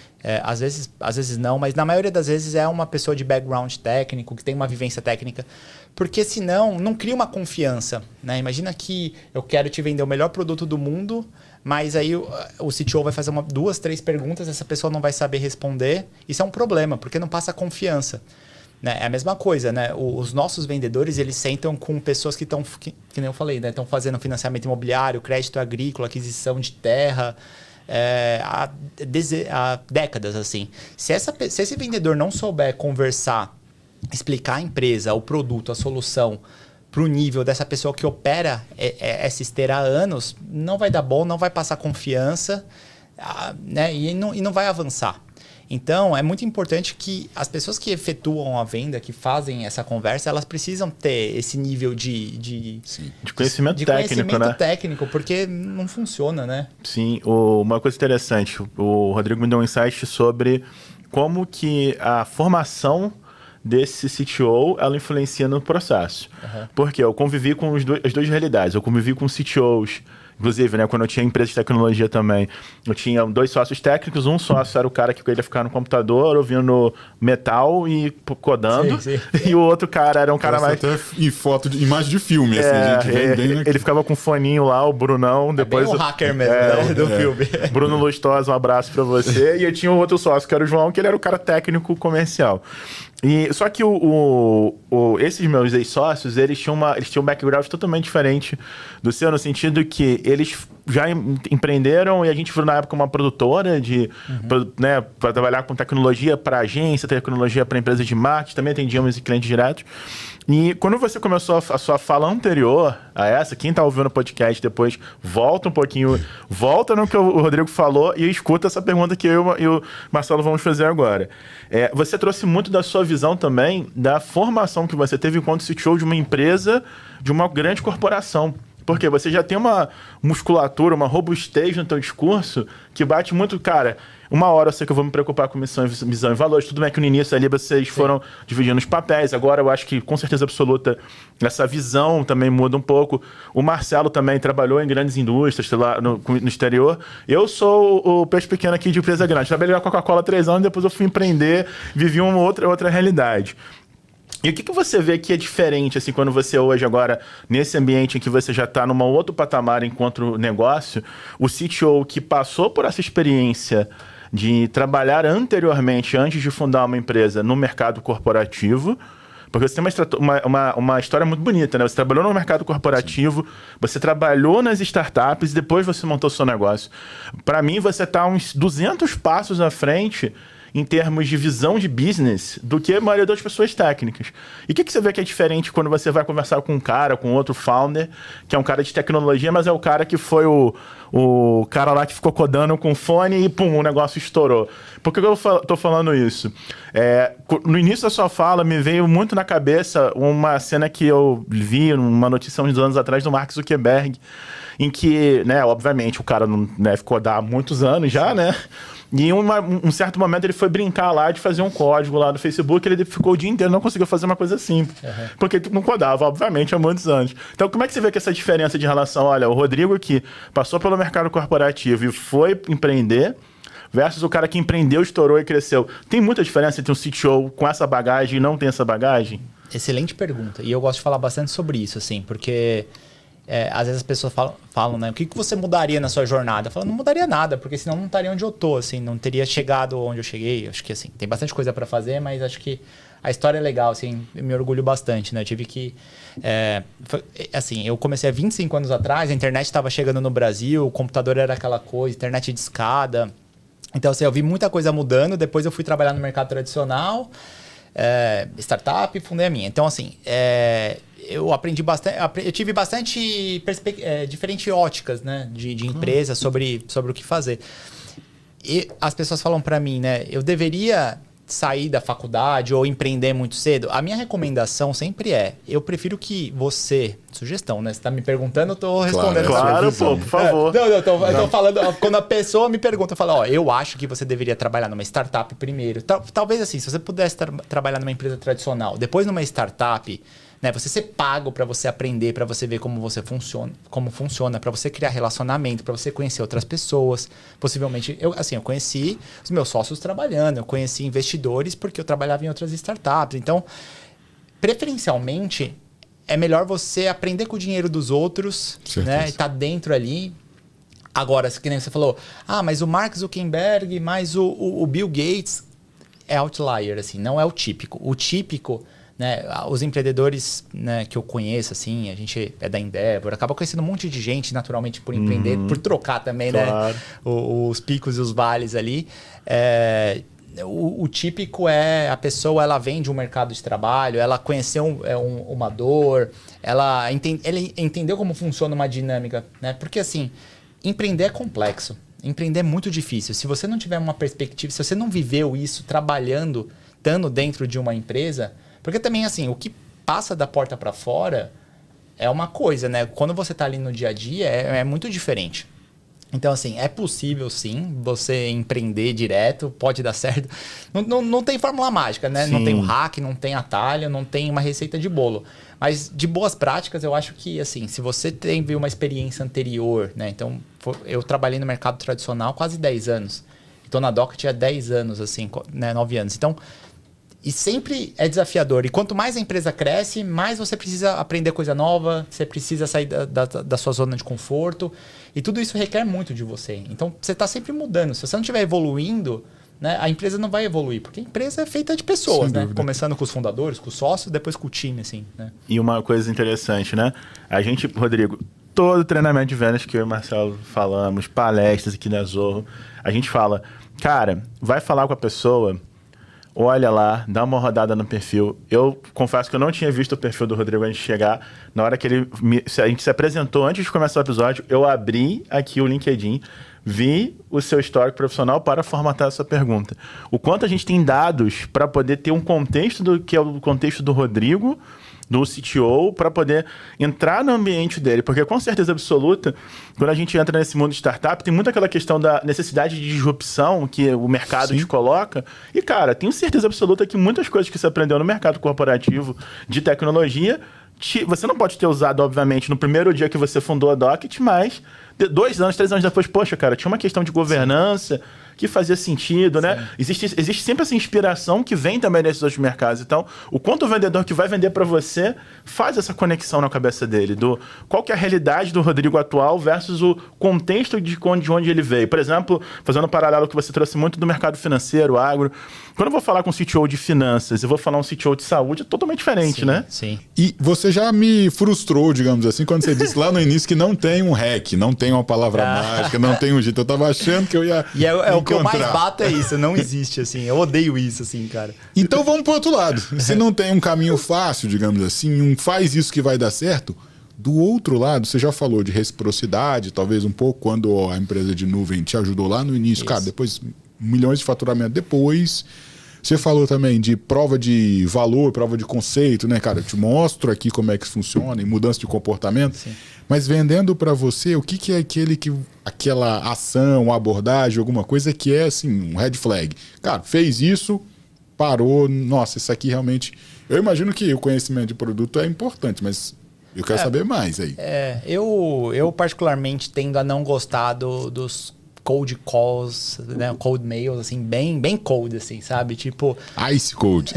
B: Às vezes não, mas na maioria das vezes é uma pessoa de background técnico, que tem uma vivência técnica, porque senão não cria uma confiança, né? Imagina que eu quero te vender o melhor produto do mundo, mas aí o CTO vai fazer 2, 3 perguntas, essa pessoa não vai saber responder, isso é um problema, porque não passa confiança. É a mesma coisa, né? Os nossos vendedores, eles sentam com pessoas que estão, que nem eu falei, né? Estão fazendo financiamento imobiliário, crédito agrícola, aquisição de terra, há décadas, assim. Se esse vendedor não souber conversar, explicar a empresa, o produto, a solução, para o nível dessa pessoa que opera essa esteira há anos, não vai dar bom, não vai passar confiança, né? E não vai avançar. Então, é muito importante que as pessoas que efetuam a venda, que fazem essa conversa, elas precisam ter esse nível de
C: conhecimento técnico, né?
B: Técnico, porque não funciona, né?
C: Sim. Uma coisa interessante, o Rodrigo me deu um insight sobre como que a formação desse CTO, ela influencia no processo. Porque eu convivi com as duas realidades. Eu convivi com CTOs. Inclusive, né, quando eu tinha empresa de tecnologia também, eu tinha 2 sócios técnicos. Um sócio era o cara que ia ficar no computador ouvindo metal e codando. Sim. E o outro cara era um cara mais...
A: Até em imagem de filme, assim, gente bem, né?
C: Ele ficava com um foninho lá, o Brunão. Depois
B: bem um hacker mesmo, né, do filme.
C: Bruno Lustosa, um abraço pra você. E eu tinha um outro sócio, que era o João, que ele era o cara técnico comercial. Só que esses meus ex-sócios, eles tinham um background totalmente diferente do seu, no sentido que eles já empreenderam, e a gente viu na época uma produtora né, para trabalhar com tecnologia para agência, tecnologia para empresas de marketing, também atendíamos clientes diretos. E quando você começou a sua fala anterior a essa, quem está ouvindo o podcast depois, volta um pouquinho, volta no que o Rodrigo falou e escuta essa pergunta que eu e o Marcelo vamos fazer agora. Você trouxe muito da sua visão também, da formação que você teve enquanto CTO de uma empresa, de uma grande corporação. Porque você já tem uma musculatura, uma robustez no teu discurso que bate muito, cara. uma hora eu sei que eu vou me preocupar com missão e valores. Tudo bem que no início ali vocês foram dividindo os papéis. Agora eu acho que, com certeza absoluta, essa visão também muda um pouco. O Marcelo também trabalhou em grandes indústrias lá no exterior. Eu sou o peixe pequeno aqui de empresa grande. Trabalhei na Coca-Cola há 3 anos, depois eu fui empreender, vivi uma outra realidade. E o que você vê que é diferente, assim, quando você hoje, agora, nesse ambiente em que você já está num outro patamar enquanto negócio, o CTO que passou por essa experiência de trabalhar anteriormente, antes de fundar uma empresa, no mercado corporativo, porque você tem uma história muito bonita, né? Você trabalhou no mercado corporativo, você trabalhou nas startups e depois você montou seu negócio. Para mim, você está uns 200 passos à frente em termos de visão de business do que a maioria das pessoas técnicas. E o que você vê que é diferente quando você vai conversar com um cara, com outro founder, que é um cara de tecnologia, mas é o cara que foi o cara lá que ficou codando com fone e pum, o negócio estourou. Por que eu tô falando isso? No início da sua fala, me veio muito na cabeça uma cena que eu vi, uma notícia uns anos atrás do Mark Zuckerberg, em que, né, obviamente, o cara não deve codar há muitos anos já, né? E em um certo momento ele foi brincar lá de fazer um código lá no Facebook, ele ficou o dia inteiro, não conseguiu fazer uma coisa simples. Porque ele não codava, obviamente, há muitos anos. Então, como é que você vê que essa diferença de relação, olha, o Rodrigo que passou pelo mercado corporativo e foi empreender, versus o cara que empreendeu, estourou e cresceu. Tem muita diferença entre um CTO com essa bagagem e não tem essa bagagem?
B: Excelente pergunta. E eu gosto de falar bastante sobre isso, assim, porque... às vezes as pessoas falam, né? O que você mudaria na sua jornada? Eu falo, não mudaria nada, porque senão não estaria onde eu tô, assim, não teria chegado onde eu cheguei. Acho que, assim, tem bastante coisa para fazer, mas acho que a história é legal, assim, eu me orgulho bastante, né? Eu tive que... assim, eu comecei há 25 anos atrás, a internet estava chegando no Brasil, o computador era aquela coisa, internet de escada. Então, assim, eu vi muita coisa mudando, depois eu fui trabalhar no mercado tradicional, startup, fundei a minha. Então, assim... eu aprendi bastante, eu tive bastante diferentes óticas, né, de empresa sobre o que fazer. E as pessoas falam para mim, né, eu deveria sair da faculdade ou empreender muito cedo. A minha recomendação sempre eu prefiro que você... Sugestão, né? Você tá me perguntando, eu tô respondendo.
C: Claro, pô, por favor.
B: Eu tô falando... Quando a pessoa me pergunta, eu falo, eu acho que você deveria trabalhar numa startup primeiro. Talvez assim, se você pudesse trabalhar numa empresa tradicional, depois numa startup... Né, você ser pago para você aprender, para você ver como funciona, para você criar relacionamento, para você conhecer outras pessoas. Possivelmente, eu conheci os meus sócios trabalhando, eu conheci investidores porque eu trabalhava em outras startups. Então, preferencialmente, é melhor você aprender com o dinheiro dos outros, né, e tá dentro ali. Agora, que nem você falou, mas o Mark Zuckerberg, mais o Bill Gates é outlier, assim, não é o típico. O típico... Né, os empreendedores, né, que eu conheço, assim, a gente é da Endeavor, acaba conhecendo um monte de gente naturalmente por empreender, por trocar também, claro, né, os picos e os vales ali. O típico é a pessoa, ela vem de um mercado de trabalho, ela conheceu uma dor, ela entendeu como funciona uma dinâmica, né? Porque assim, empreender é complexo, empreender é muito difícil. Se você não tiver uma perspectiva, se você não viveu isso trabalhando, estando dentro de uma empresa... Porque também, assim, o que passa da porta para fora é uma coisa, né? Quando você está ali no dia a dia, é muito diferente. Então, assim, é possível, sim, você empreender direto, pode dar certo. Não tem fórmula mágica, né? Sim. Não tem um hack, não tem atalho, não tem uma receita de bolo. Mas, de boas práticas, eu acho que, assim, se você teve uma experiência anterior, né? Então, eu trabalhei no mercado tradicional quase 10 anos. Estou na Docket há 10 anos, assim, né? 9 anos. Então... E sempre é desafiador. E quanto mais a empresa cresce, mais você precisa aprender coisa nova, você precisa sair da sua zona de conforto. E tudo isso requer muito de você. Então, você está sempre mudando. Se você não estiver evoluindo, né, a empresa não vai evoluir. Porque a empresa é feita de pessoas, né? Começando com os fundadores, com os sócios, depois com o time, assim, né?
C: E uma coisa interessante, né? A gente, Rodrigo, todo treinamento de vendas que eu e o Marcelo falamos, palestras aqui na Zorro, a gente fala, cara, vai falar com a pessoa... Olha lá, dá uma rodada no perfil. Eu confesso que eu não tinha visto o perfil do Rodrigo antes de chegar. Na hora que a gente se apresentou, antes de começar o episódio, eu abri aqui o LinkedIn, vi o seu histórico profissional para formatar essa pergunta. O quanto a gente tem dados para poder ter um contexto que é o contexto do Rodrigo do CTO para poder entrar no ambiente dele. Porque, com certeza absoluta, quando a gente entra nesse mundo de startup, tem muito aquela questão da necessidade de disrupção que o mercado te coloca. E, cara, tenho certeza absoluta que muitas coisas que você aprendeu no mercado corporativo de tecnologia, você não pode ter usado, obviamente, no primeiro dia que você fundou a Docket, mas 2 anos, 3 anos depois, poxa, cara, tinha uma questão de governança que fazia sentido, né? Existe sempre essa inspiração que vem também desses outros mercados. Então, o quanto o vendedor que vai vender para você faz essa conexão na cabeça dele, do qual que é a realidade do Rodrigo atual versus o contexto de onde ele veio. Por exemplo, fazendo um paralelo que você trouxe muito do mercado financeiro, agro. Quando eu vou falar com um CTO de finanças, eu vou falar um CTO de saúde, é totalmente diferente, né?
B: Sim.
A: E você já me frustrou, digamos assim, quando você disse lá no início que não tem um hack, não tem uma palavra mágica, não tem um jeito. Eu tava achando que eu ia
B: E o que eu mais bato é isso, não existe, assim. Eu odeio isso, assim, cara.
A: Então vamos pro outro lado. Se não tem um caminho fácil, digamos assim, faz isso que vai dar certo, do outro lado, você já falou de reciprocidade, talvez um pouco quando a empresa de nuvem te ajudou lá no início, cara, depois milhões de faturamento depois. Você falou também de prova de valor, prova de conceito, né, cara? Eu te mostro aqui como é que funciona, em mudança de comportamento.
B: Sim.
A: Mas vendendo para você, o que é aquela ação, abordagem, alguma coisa que é assim, um red flag? Cara, fez isso, parou, nossa, isso aqui realmente... Eu imagino que o conhecimento de produto é importante, mas eu quero saber mais aí.
B: Eu particularmente tendo a não gostar dos cold calls, né, cold mails, assim, bem cold, assim, sabe? Tipo...
A: Ice cold.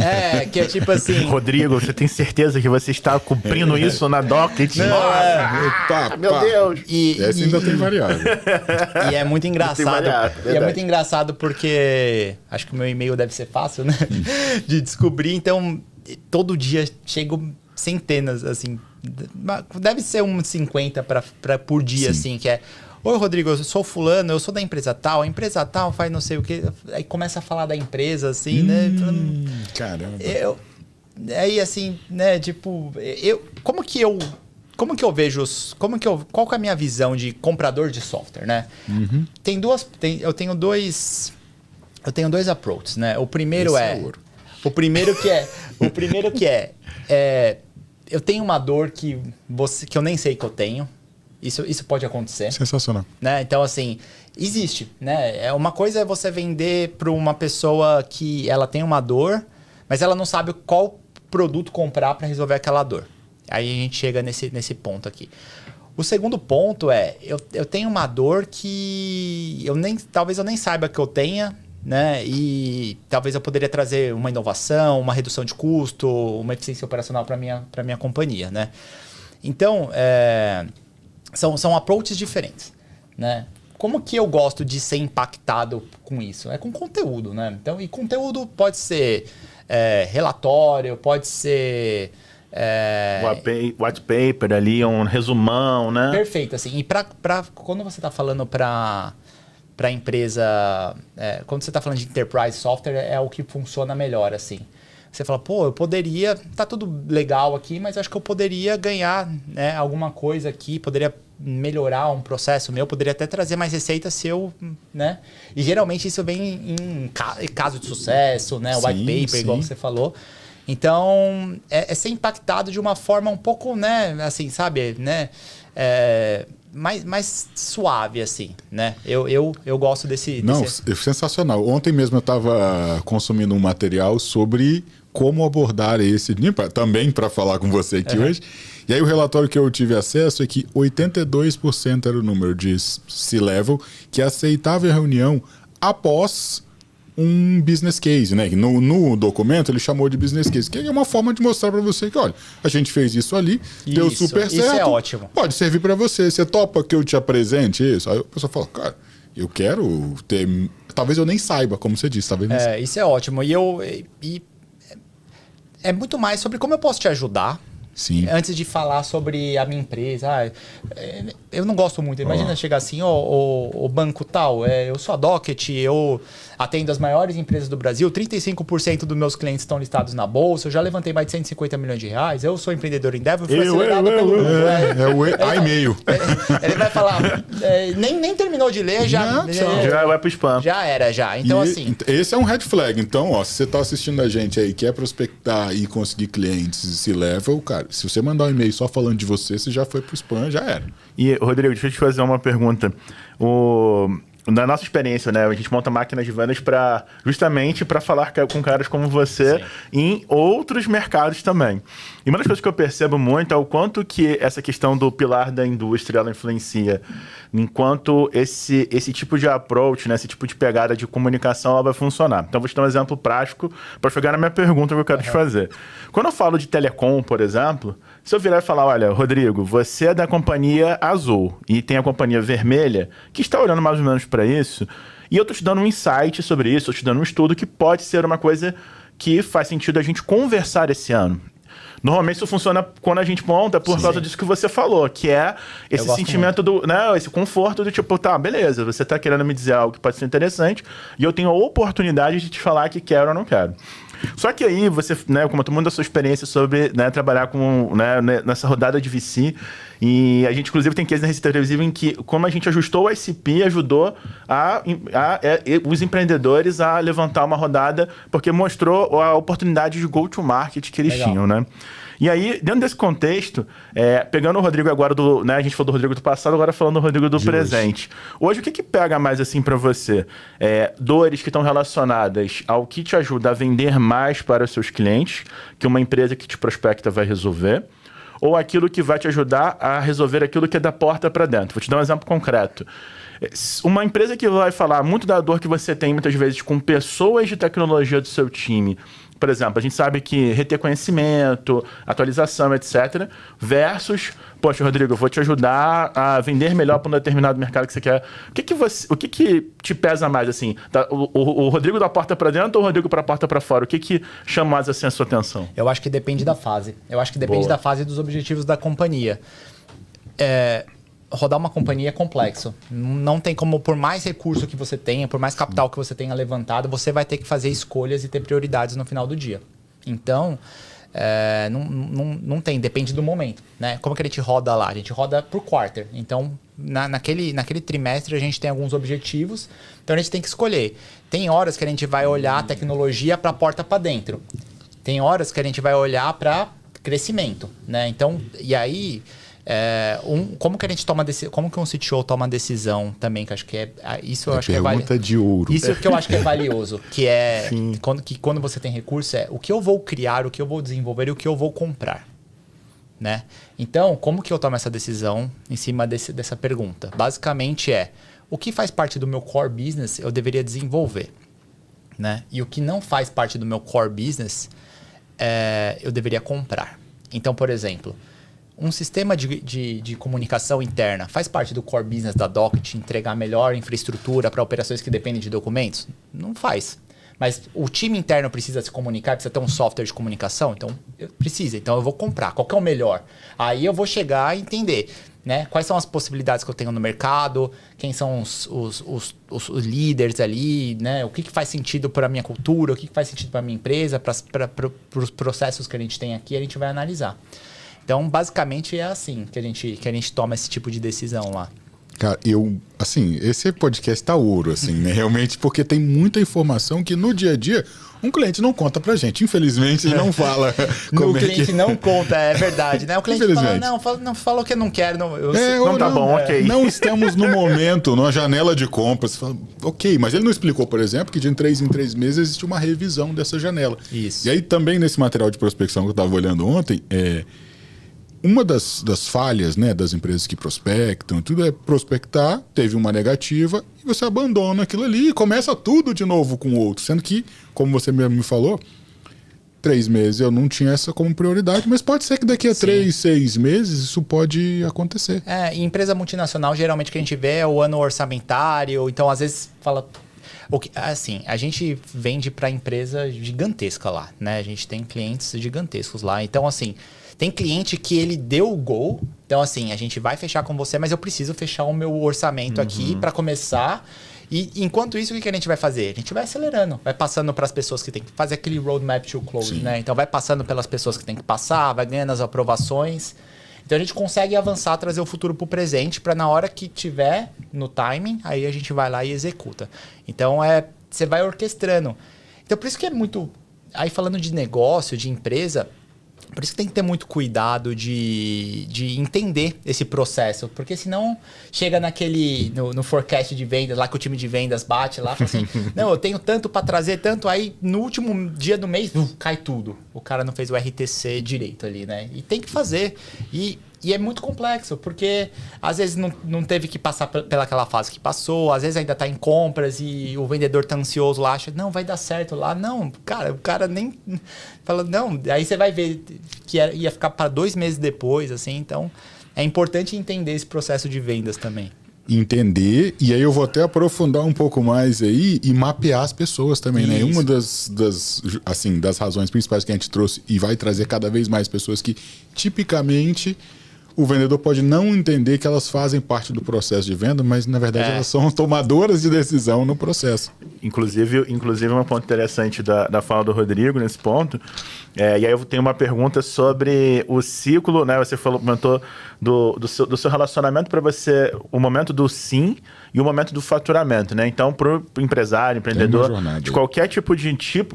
B: Que é tipo assim...
C: Rodrigo, você tem certeza que você está cumprindo isso na Docket?
A: Meu
C: Deus!
A: Essa ainda tem variável.
B: E é muito engraçado. E é muito engraçado porque... Acho que o meu e-mail deve ser fácil, né? De descobrir. Então, todo dia chego centenas, assim... Deve ser uns 50 por dia, assim, que é... Oi, Rodrigo, eu sou fulano, eu sou da empresa tal, a empresa tal faz não sei o quê. Aí começa a falar da empresa, assim, né?
A: Caramba.
B: Aí, assim, né, tipo, como que eu vejo qual que é a minha visão de comprador de software, né?
A: Uhum.
B: Eu tenho dois approaches, né? O primeiro eu tenho uma dor que eu nem sei que eu tenho. Isso pode acontecer.
A: Sensacional.
B: Né? Então, assim, existe. Né? Uma coisa é você vender para uma pessoa que ela tem uma dor, mas ela não sabe qual produto comprar para resolver aquela dor. Aí a gente chega nesse ponto aqui. O segundo ponto é, eu tenho uma dor que talvez eu nem saiba que eu tenha, né? E talvez eu poderia trazer uma inovação, uma redução de custo, uma eficiência operacional para minha companhia, né? Então, são approaches diferentes, né? Como que eu gosto de ser impactado com isso? É com conteúdo, né? Então, e conteúdo pode ser relatório, pode ser...
C: white paper ali, um resumão, né?
B: Perfeito, assim. E quando você está falando para empresa... quando você está falando de enterprise software, é o que funciona melhor, assim. Você fala, pô, eu poderia... Tá tudo legal aqui, mas acho que eu poderia ganhar, né, alguma coisa aqui, poderia melhorar um processo meu, poderia até trazer mais receita se eu... né? E geralmente isso vem em caso de sucesso, né? White paper, igual você falou. Então, é ser impactado de uma forma um pouco, né? Assim, sabe? Né? Mais suave, assim, né? Eu gosto desse...
A: Sensacional. Ontem mesmo eu estava consumindo um material sobre como abordar esse... Também para falar com você aqui hoje. E aí o relatório que eu tive acesso é que 82% era o número de C-level que aceitava a reunião após um business case, né? No documento ele chamou de business case, que é uma forma de mostrar para você que, olha, a gente fez isso ali, deu super certo. Isso é
B: ótimo.
A: Pode servir para você. Você topa que eu te apresente isso? Aí a pessoa fala, cara, eu quero ter... Talvez eu nem saiba, como você disse. Talvez
B: isso é ótimo. E é muito mais sobre como eu posso te ajudar,
A: Sim.
B: Antes de falar sobre a minha empresa, eu não gosto muito. Imagina chegar assim, o banco tal, eu sou a Docket, eu atendo as maiores empresas do Brasil, 35% dos meus clientes estão listados na bolsa, eu já levantei mais de 150 milhões de reais, eu sou empreendedor em Endeavor, fui acelerado pelo...
A: e-mail.
B: Ele vai falar, nem terminou de ler, já
C: vai pro spam.
B: Já era, já. Então, assim...
A: Esse é um red flag. Então, se você tá assistindo a gente aí, quer prospectar e conseguir clientes esse level, cara, se você mandar um e-mail só falando de você já foi pro spam, já era.
C: E, Rodrigo, deixa eu te fazer uma pergunta. Na nossa experiência, né, a gente monta máquinas de vendas justamente para falar com caras como você em outros mercados também. E uma das coisas que eu percebo muito é o quanto que essa questão do pilar da indústria ela influencia, enquanto esse tipo de approach, né, esse tipo de pegada de comunicação ela vai funcionar. Então, vou te dar um exemplo prático para chegar na minha pergunta que eu quero te fazer. Quando eu falo de telecom, por exemplo, se eu virar e falar, olha, Rodrigo, você é da companhia azul e tem a companhia vermelha, que está olhando mais ou menos para isso, e eu estou te dando um insight sobre isso, estou te dando um estudo que pode ser uma coisa que faz sentido a gente conversar esse ano. Normalmente isso funciona quando a gente monta por causa disso que você falou, que é esse sentimento esse conforto do tipo, tá, beleza, você tá querendo me dizer algo que pode ser interessante e eu tenho a oportunidade de te falar que quero ou não quero. Só que aí você, né, como todo mundo da sua experiência sobre, né, trabalhar com, né, nessa rodada de VC, e a gente inclusive tem case na Receita Televisiva em que como a gente ajustou o ICP, ajudou os empreendedores a levantar uma rodada porque mostrou a oportunidade de go-to-market que eles tinham, né? E aí, dentro desse contexto, pegando o Rodrigo agora né, a gente falou do Rodrigo do passado, agora falando do Rodrigo do presente. Hoje, o que pega mais assim para você? Dores que estão relacionadas ao que te ajuda a vender mais para os seus clientes, que uma empresa que te prospecta vai resolver, ou aquilo que vai te ajudar a resolver aquilo que é da porta para dentro? Vou te dar um exemplo concreto. Uma empresa que vai falar muito da dor que você tem, muitas vezes, com pessoas de tecnologia do seu time. Por exemplo, a gente sabe que reter conhecimento, atualização, etc. Versus, poxa, Rodrigo, eu vou te ajudar a vender melhor para um determinado mercado que você quer. O que te pesa mais, assim? O Rodrigo da porta para dentro ou o Rodrigo para a porta para fora? O que chama mais assim, a sua atenção?
B: Eu acho que depende da fase. Eu acho que depende da fase e dos objetivos da companhia. Rodar uma companhia é complexo. Não tem como, por mais recurso que você tenha, por mais capital que você tenha levantado, você vai ter que fazer escolhas e ter prioridades no final do dia. Então, não tem, depende do momento, né? Como que a gente roda lá? A gente roda por quarter. Então, naquele trimestre a gente tem alguns objetivos, então a gente tem que escolher. Tem horas que a gente vai olhar a tecnologia para a porta para dentro. Tem horas que a gente vai olhar para crescimento, né? Então, e aí... como que a gente toma como que um CTO toma a decisão também, que acho que isso eu acho que é
A: pergunta de ouro.
B: Isso que eu acho que é valioso, que é quando você tem recurso o que eu vou criar, o que eu vou desenvolver e o que eu vou comprar, né? Então, como que eu tomo essa decisão em cima dessa pergunta? Basicamente o que faz parte do meu core business eu deveria desenvolver, né? E o que não faz parte do meu core business eu deveria comprar. Então, por exemplo, um sistema de comunicação interna faz parte do core business da Docket entregar melhor infraestrutura para operações que dependem de documentos? Não faz. Mas o time interno precisa se comunicar, precisa ter um software de comunicação? Então, então eu vou comprar. Qual que é o melhor? Aí eu vou chegar e entender, né, quais são as possibilidades que eu tenho no mercado, quem são os líderes ali, né, o que faz sentido para a minha cultura, o que faz sentido para a minha empresa, para os processos que a gente tem aqui, a gente vai analisar. Então, basicamente, é assim que a gente toma esse tipo de decisão lá.
A: Cara, esse podcast tá ouro, assim, né? Realmente, porque tem muita informação que no dia a dia um cliente não conta pra gente. Infelizmente, ele não fala como
B: o cliente não conta, é verdade, né? O cliente fala, não, falou que não quer,
A: ok. Não estamos no momento, numa janela de compras. Você fala, ok, mas ele não explicou, por exemplo, que de 3 em 3 meses existe uma revisão dessa janela.
B: Isso.
A: E aí, também, nesse material de prospecção que eu tava olhando ontem, uma das falhas, né, das empresas que prospectam, tudo é prospectar, teve uma negativa, e você abandona aquilo ali e começa tudo de novo com o outro. Sendo que, como você mesmo me falou, 3 meses eu não tinha essa como prioridade, mas pode ser que daqui a 3, 6 meses isso pode acontecer.
B: Em empresa multinacional, geralmente o que a gente vê é o ano orçamentário, então às vezes fala... Assim, a gente vende para empresa gigantesca lá, né? A gente tem clientes gigantescos lá. Então, assim, tem cliente que ele deu o go. Então, assim, a gente vai fechar com você, mas eu preciso fechar o meu orçamento aqui para começar. E enquanto isso, o que a gente vai fazer? A gente vai acelerando, vai passando para as pessoas que tem que fazer aquele roadmap to close, né? Então vai passando pelas pessoas que tem que passar, vai ganhando as aprovações. Então a gente consegue avançar, trazer o futuro para o presente, para na hora que tiver no timing, aí a gente vai lá e executa. Então você vai orquestrando. Então por isso que é muito... Aí falando de negócio, de empresa... Por isso que tem que ter muito cuidado de entender esse processo. Porque senão chega no forecast de vendas, lá que o time de vendas bate lá, fala assim, não, eu tenho tanto para trazer, tanto, aí no último dia do mês, cai tudo. O cara não fez o RTC direito ali, né? E tem que fazer. E é muito complexo, porque às vezes não teve que passar pelaquela fase que passou, às vezes ainda está em compras e o vendedor está ansioso lá, acha, não, vai dar certo lá. Não, cara, o cara nem fala, não. Aí você vai ver que ia ficar para 2 meses depois, assim. Então, é importante entender esse processo de vendas também.
A: Entender, e aí eu vou até aprofundar um pouco mais aí e mapear as pessoas também, né? Uma das razões principais que a gente trouxe e vai trazer cada vez mais pessoas que, tipicamente, o vendedor pode não entender que elas fazem parte do processo de venda, mas na verdade elas são tomadoras de decisão no processo.
C: Inclusive um ponto interessante da fala do Rodrigo nesse ponto, e aí eu tenho uma pergunta sobre o ciclo, né? Você comentou do seu relacionamento para você, o momento do sim e o momento do faturamento, né? Então, para o empresário, empreendedor, de qualquer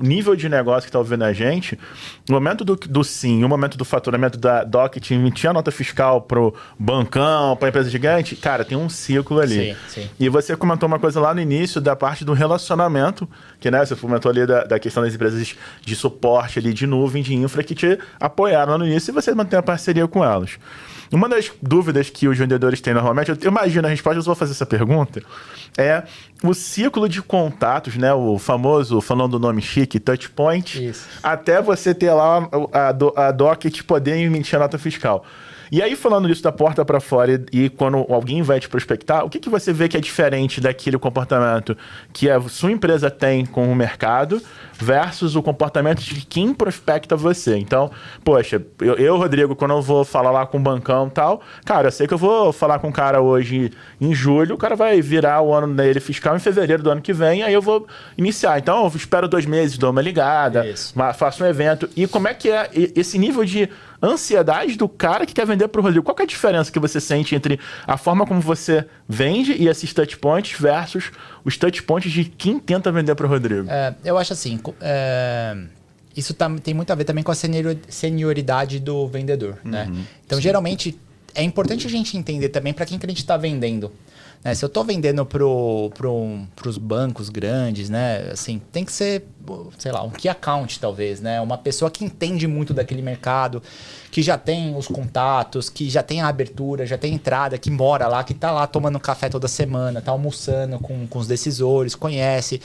C: nível de negócio que está ouvindo a gente, o momento do sim e o momento do faturamento da Docket, emitir a nota fiscal para o bancão, para a empresa gigante, cara, tem um ciclo ali.
B: Sim.
C: E você comentou uma coisa lá no início da parte do relacionamento, que, né, você comentou ali da questão das empresas de suporte ali, de nuvem, de infra, que te apoiaram lá no início e você mantém a parceria com elas. Uma das dúvidas que os vendedores têm normalmente, eu imagino a resposta, eu vou fazer essa pergunta, é o ciclo de contatos, né? O famoso, falando do nome chique, touch point,
B: Isso.
C: até você ter lá a Docket poder emitir a nota fiscal. E aí, falando disso da porta para fora e quando alguém vai te prospectar, o que você vê que é diferente daquele comportamento que a sua empresa tem com o mercado versus o comportamento de quem prospecta você? Então, poxa, eu Rodrigo, quando eu vou falar lá com o bancão e tal, cara, eu sei que eu vou falar com o cara hoje em julho, o cara vai virar o ano dele fiscal em fevereiro do ano que vem, aí eu vou iniciar. Então, eu espero 2 meses, dou uma ligada, faço um evento. E como é que é esse nível de ansiedade do cara que quer vender para o Rodrigo? Qual que é a diferença que você sente entre a forma como você vende e esses touch points versus os touch points de quem tenta vender para o Rodrigo?
B: Eu acho assim, isso tem muito a ver também com a senioridade do vendedor, né? Então, geralmente, é importante a gente entender também para quem que a gente está vendendo. Né? Se eu estou vendendo pros bancos grandes, né? Assim, tem que ser, sei lá, um key account talvez, né? Uma pessoa que entende muito daquele mercado, que já tem os contatos, que já tem a abertura, já tem a entrada, que mora lá, que está lá tomando café toda semana, está almoçando com os decisores, conhece.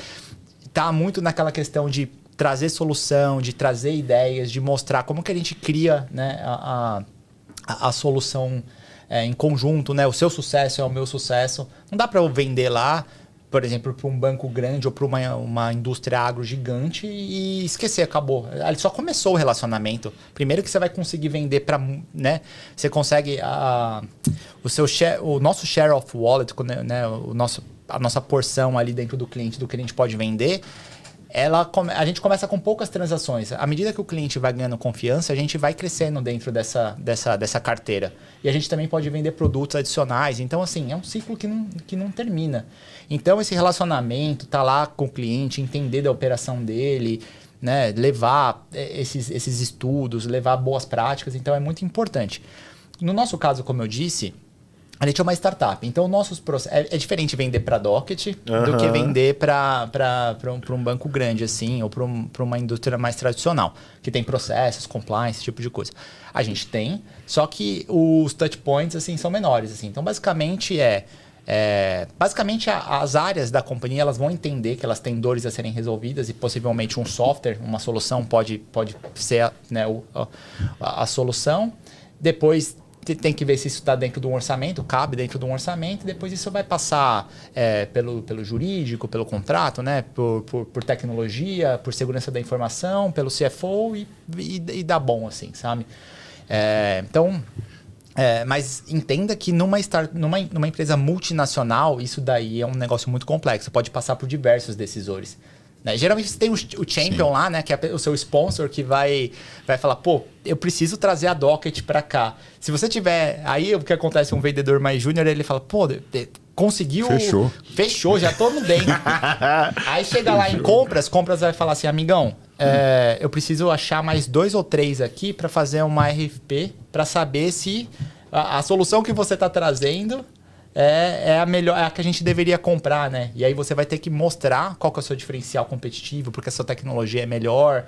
B: Está muito naquela questão de trazer solução, de trazer ideias, de mostrar como que a gente cria, né, a solução em conjunto, né? O seu sucesso é o meu sucesso. Não dá para eu vender lá, por exemplo, para um banco grande ou para uma indústria agro gigante e esquecer, acabou. Ali só começou o relacionamento. Primeiro que você vai conseguir vender para, né? Você consegue o nosso share of wallet, né? A nossa porção ali dentro do que a gente pode vender. A gente começa com poucas transações. À medida que o cliente vai ganhando confiança, a gente vai crescendo dentro dessa carteira. E a gente também pode vender produtos adicionais. Então, assim, é um ciclo que não termina. Então, esse relacionamento, tá lá com o cliente, entender da operação dele, né, levar esses estudos, levar boas práticas. Então, é muito importante. No nosso caso, como eu disse, a gente é uma startup, então nossos processos... É diferente vender para Docket do que vender para um banco grande, assim, ou para uma indústria mais tradicional, que tem processos, compliance, esse tipo de coisa. A gente tem, só que os touch points, assim, são menores, assim. Então, basicamente, as áreas da companhia, elas vão entender que elas têm dores a serem resolvidas e possivelmente um software, uma solução pode ser, né, a solução. Depois... tem que ver se isso está dentro de um orçamento, cabe dentro de um orçamento, e depois isso vai passar pelo jurídico, pelo contrato, né? Por tecnologia, por segurança da informação, pelo CFO e dá bom, assim, sabe? Então, mas entenda que numa empresa multinacional, isso daí é um negócio muito complexo. Você pode passar por diversos decisores. Né? Geralmente você tem o champion lá, né? Que é o seu sponsor, que vai falar, pô, eu preciso trazer a Docket para cá. Se você tiver... Aí o que acontece, um vendedor mais júnior, ele fala, pô, conseguiu... Fechou, já tô no dentro. Aí chega lá em compras vai falar assim, amigão, eu preciso achar mais 2 ou 3 aqui para fazer uma RFP, para saber se a solução que você está trazendo... É a melhor, é a que a gente deveria comprar, né? E aí você vai ter que mostrar qual que é o seu diferencial competitivo, porque a sua tecnologia é melhor.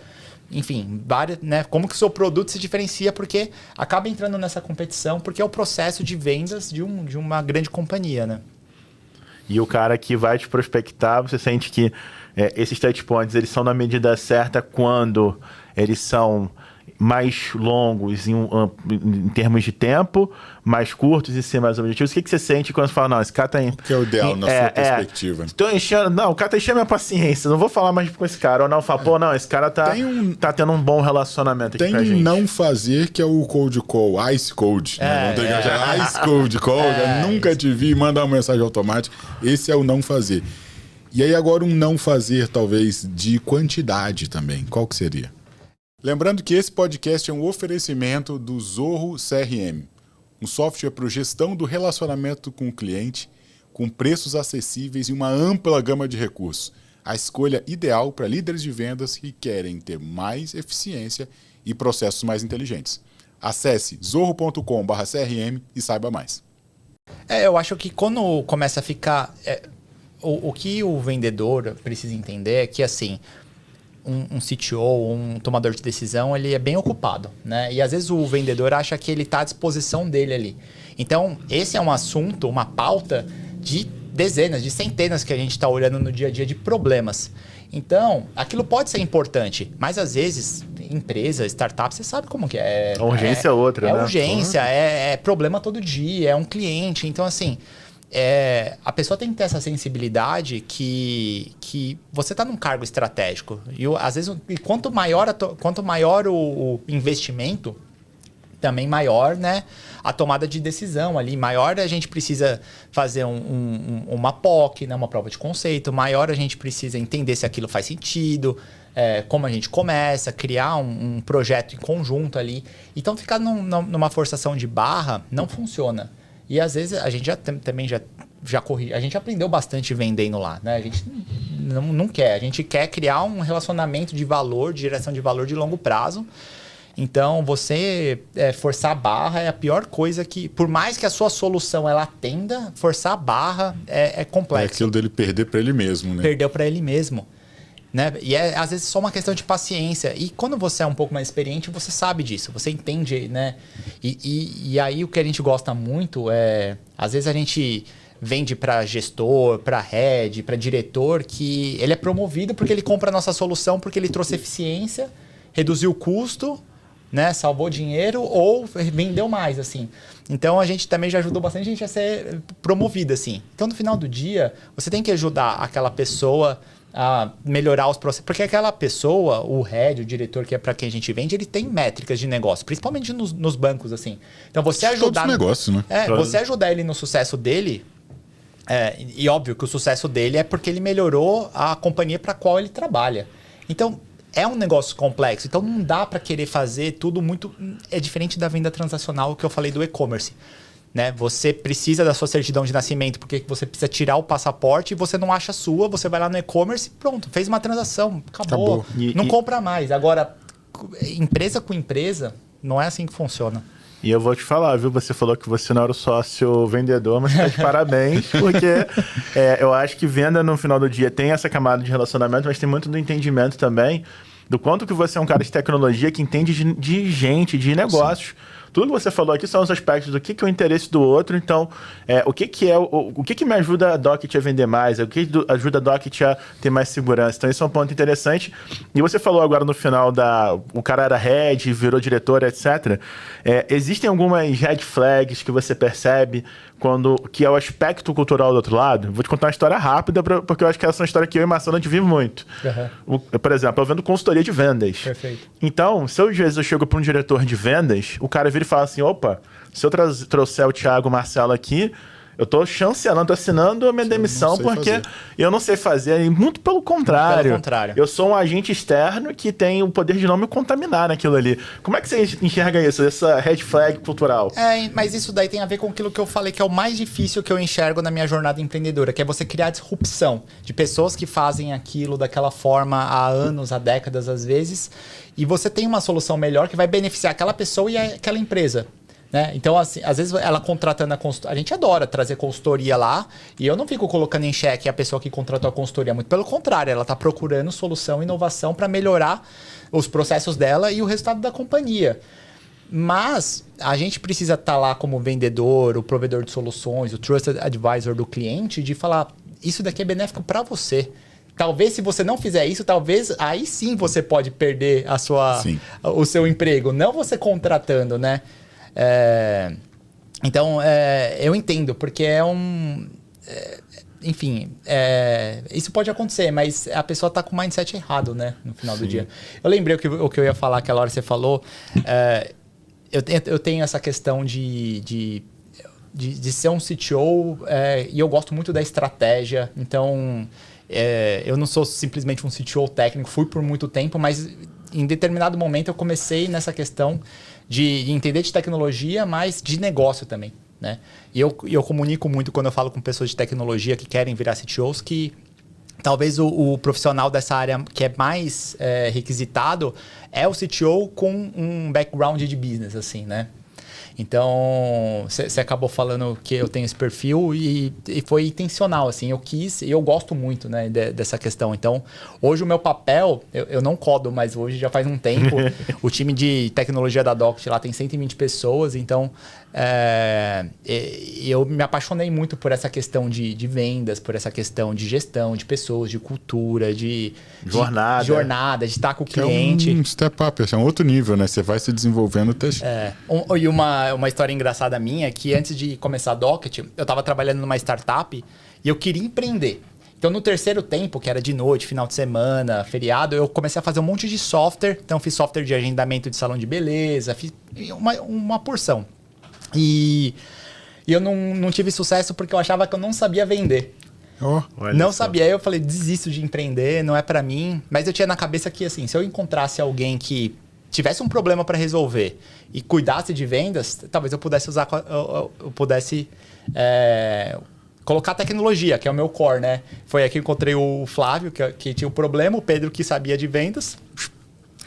B: Enfim, né? Como que o seu produto se diferencia, porque acaba entrando nessa competição, porque é o processo de vendas de uma grande companhia, né?
C: E o cara que vai te prospectar, você sente que esses touch points, eles são na medida certa quando eles são mais longos em termos de tempo, mais curtos e ser mais objetivos. O que você sente quando você fala, não, esse cara tá...
A: O que é o ideal na sua perspectiva?
C: Tô enchendo... Não, o cara tá enchendo minha paciência, não vou falar mais com esse cara. Ou não, fala, pô, não, esse cara tá tendo um bom relacionamento aqui com a gente.
A: Tem não fazer, que é o cold call, ice cold. Ice cold call, nunca te vi, manda uma mensagem automática. Esse é o não fazer. E aí agora um não fazer, talvez, de quantidade também. Qual que seria? Lembrando que esse podcast é um oferecimento do Zorro CRM, um software para gestão do relacionamento com o cliente, com preços acessíveis e uma ampla gama de recursos. A escolha ideal para líderes de vendas que querem ter mais eficiência e processos mais inteligentes. Acesse zorro.com/CRM e saiba mais.
B: Eu acho que quando começa a ficar... O que o vendedor precisa entender é que, assim... Um CTO, um tomador de decisão, ele é bem ocupado, né? E às vezes o vendedor acha que ele está à disposição dele ali. Então, esse é um assunto, uma pauta de dezenas, de centenas que a gente está olhando no dia a dia de problemas. Então, aquilo pode ser importante, mas às vezes, empresa, startup, você sabe como que é.
C: A urgência é outra, né?
B: É urgência, é problema todo dia, é um cliente. Então, assim... a pessoa tem que ter essa sensibilidade que você está num cargo estratégico. E às vezes, quanto maior o investimento, também maior, né, a tomada de decisão ali. Maior a gente precisa fazer uma POC, né, uma prova de conceito. Maior a gente precisa entender se aquilo faz sentido. Como a gente começa, criar um projeto em conjunto ali. Então, ficar numa forçação de barra não funciona. E às vezes a gente também já corri. A gente aprendeu bastante vendendo lá, né? A gente não quer. A gente quer criar um relacionamento de valor, de geração de valor de longo prazo. Então, você forçar a barra é a pior coisa que... Por mais que a sua solução ela atenda, forçar a barra é complexo.
A: É aquilo dele perder para ele mesmo, né?
B: Perdeu para ele mesmo. Né? E às vezes só uma questão de paciência. E quando você é um pouco mais experiente, você sabe disso, você entende, né? E aí o que a gente gosta muito às vezes a gente vende para gestor, para head, para diretor, que ele é promovido porque ele compra a nossa solução, porque ele trouxe eficiência, reduziu o custo, né? Salvou dinheiro ou vendeu mais, assim. Então a gente também já ajudou bastante a gente a ser promovido, assim. Então no final do dia, você tem que ajudar aquela pessoa a melhorar os processos. Porque aquela pessoa, o head, o diretor, que é para quem a gente vende, ele tem métricas de negócio, principalmente nos bancos, assim. Então você ajudar...
A: Todos os negócios, né?
B: Você ajudar ele no sucesso dele... e óbvio que o sucesso dele é porque ele melhorou a companhia para a qual ele trabalha. Então, é um negócio complexo. Então, não dá para querer fazer tudo muito... É diferente da venda transacional que eu falei do e-commerce. Né? Você precisa da sua certidão de nascimento porque você precisa tirar o passaporte e você não acha a sua, você vai lá no e-commerce e pronto, fez uma transação, acabou. Não compra mais. Agora, empresa com empresa, não é assim que funciona.
C: E eu vou te falar, viu? Você falou que você não era o sócio vendedor, mas tá de parabéns, porque eu acho que venda no final do dia tem essa camada de relacionamento, mas tem muito do entendimento também do quanto que você é um cara de tecnologia que entende de gente, de negócios. Sim. tudo que você falou aqui são os aspectos do que é o interesse do outro. Então, o que me ajuda a Docket a vender mais? O que ajuda a Docket a ter mais segurança? Então, esse é um ponto interessante. E você falou agora no final o cara era head, virou diretor, etc. Existem algumas red flags que você percebe que é o aspecto cultural do outro lado? Vou te contar uma história rápida, porque eu acho que essa é uma história que eu e Marcelo a gente vive muito. Por exemplo, eu vendo consultoria de vendas.
B: Perfeito.
C: Então, se às vezes eu chego para um diretor de vendas, o cara vira e fala assim, opa, se eu trouxer o Thiago, o Marcelo aqui, eu tô chancelando, tô assinando a minha demissão porque eu não sei fazer. E muito pelo contrário. Eu sou um agente externo que tem o poder de não me contaminar naquilo ali. Como é que você enxerga isso, essa red flag cultural?
B: Mas isso daí tem a ver com aquilo que eu falei, que é o mais difícil que eu enxergo na minha jornada empreendedora, que é você criar disrupção de pessoas que fazem aquilo daquela forma há anos, há décadas às vezes, e você tem uma solução melhor que vai beneficiar aquela pessoa e aquela empresa. Né? Então, assim, às vezes ela contratando a consultoria, a gente adora trazer consultoria lá, e eu não fico colocando em xeque a pessoa que contratou a consultoria, muito pelo contrário, ela está procurando solução e inovação para melhorar os processos dela e o resultado da companhia. Mas a gente precisa estar lá como vendedor, o provedor de soluções, o trusted advisor do cliente, de falar, isso daqui é benéfico para você. Talvez se você não fizer isso, talvez aí sim você pode perder o seu emprego, não você contratando, né? Então, eu entendo, porque enfim, isso pode acontecer, mas a pessoa está com o mindset errado, né? No final do dia. Eu lembrei o que eu ia falar aquela hora que você falou. Eu tenho essa questão de ser um CTO e eu gosto muito da estratégia. Então, eu não sou simplesmente um CTO técnico, fui por muito tempo, mas em determinado momento eu comecei nessa questão de entender de tecnologia, mas de negócio também, né? E eu comunico muito quando eu falo com pessoas de tecnologia que querem virar CTOs, que talvez o profissional dessa área que é mais requisitado é o CTO com um background de business, assim, né? Então, você acabou falando que eu tenho esse perfil e foi intencional, assim, eu quis e eu gosto muito, né, dessa questão. Então, hoje o meu papel, eu não codo, mas hoje já faz um tempo, o time de tecnologia da Docket lá tem 120 pessoas, então eu me apaixonei muito por essa questão de vendas, por essa questão de gestão de pessoas, de cultura, de jornada, de estar com o cliente.
A: É um step up, é um outro nível, né? Você vai se desenvolvendo.
B: E uma história engraçada minha é que antes de começar a Docket, eu estava trabalhando numa startup e eu queria empreender. Então, no terceiro tempo, que era de noite, final de semana, feriado, eu comecei a fazer um monte de software. Então, fiz software de agendamento de salão de beleza, fiz uma porção. E eu não tive sucesso porque eu achava que eu não sabia vender. Não sabia. Aí eu falei, desisto de empreender, não é pra mim. Mas eu tinha na cabeça que, assim, se eu encontrasse alguém que tivesse um problema para resolver e cuidasse de vendas, talvez eu pudesse colocar tecnologia, que é o meu core, né? Foi aqui que eu encontrei o Flávio, que tinha o problema, o Pedro, que sabia de vendas,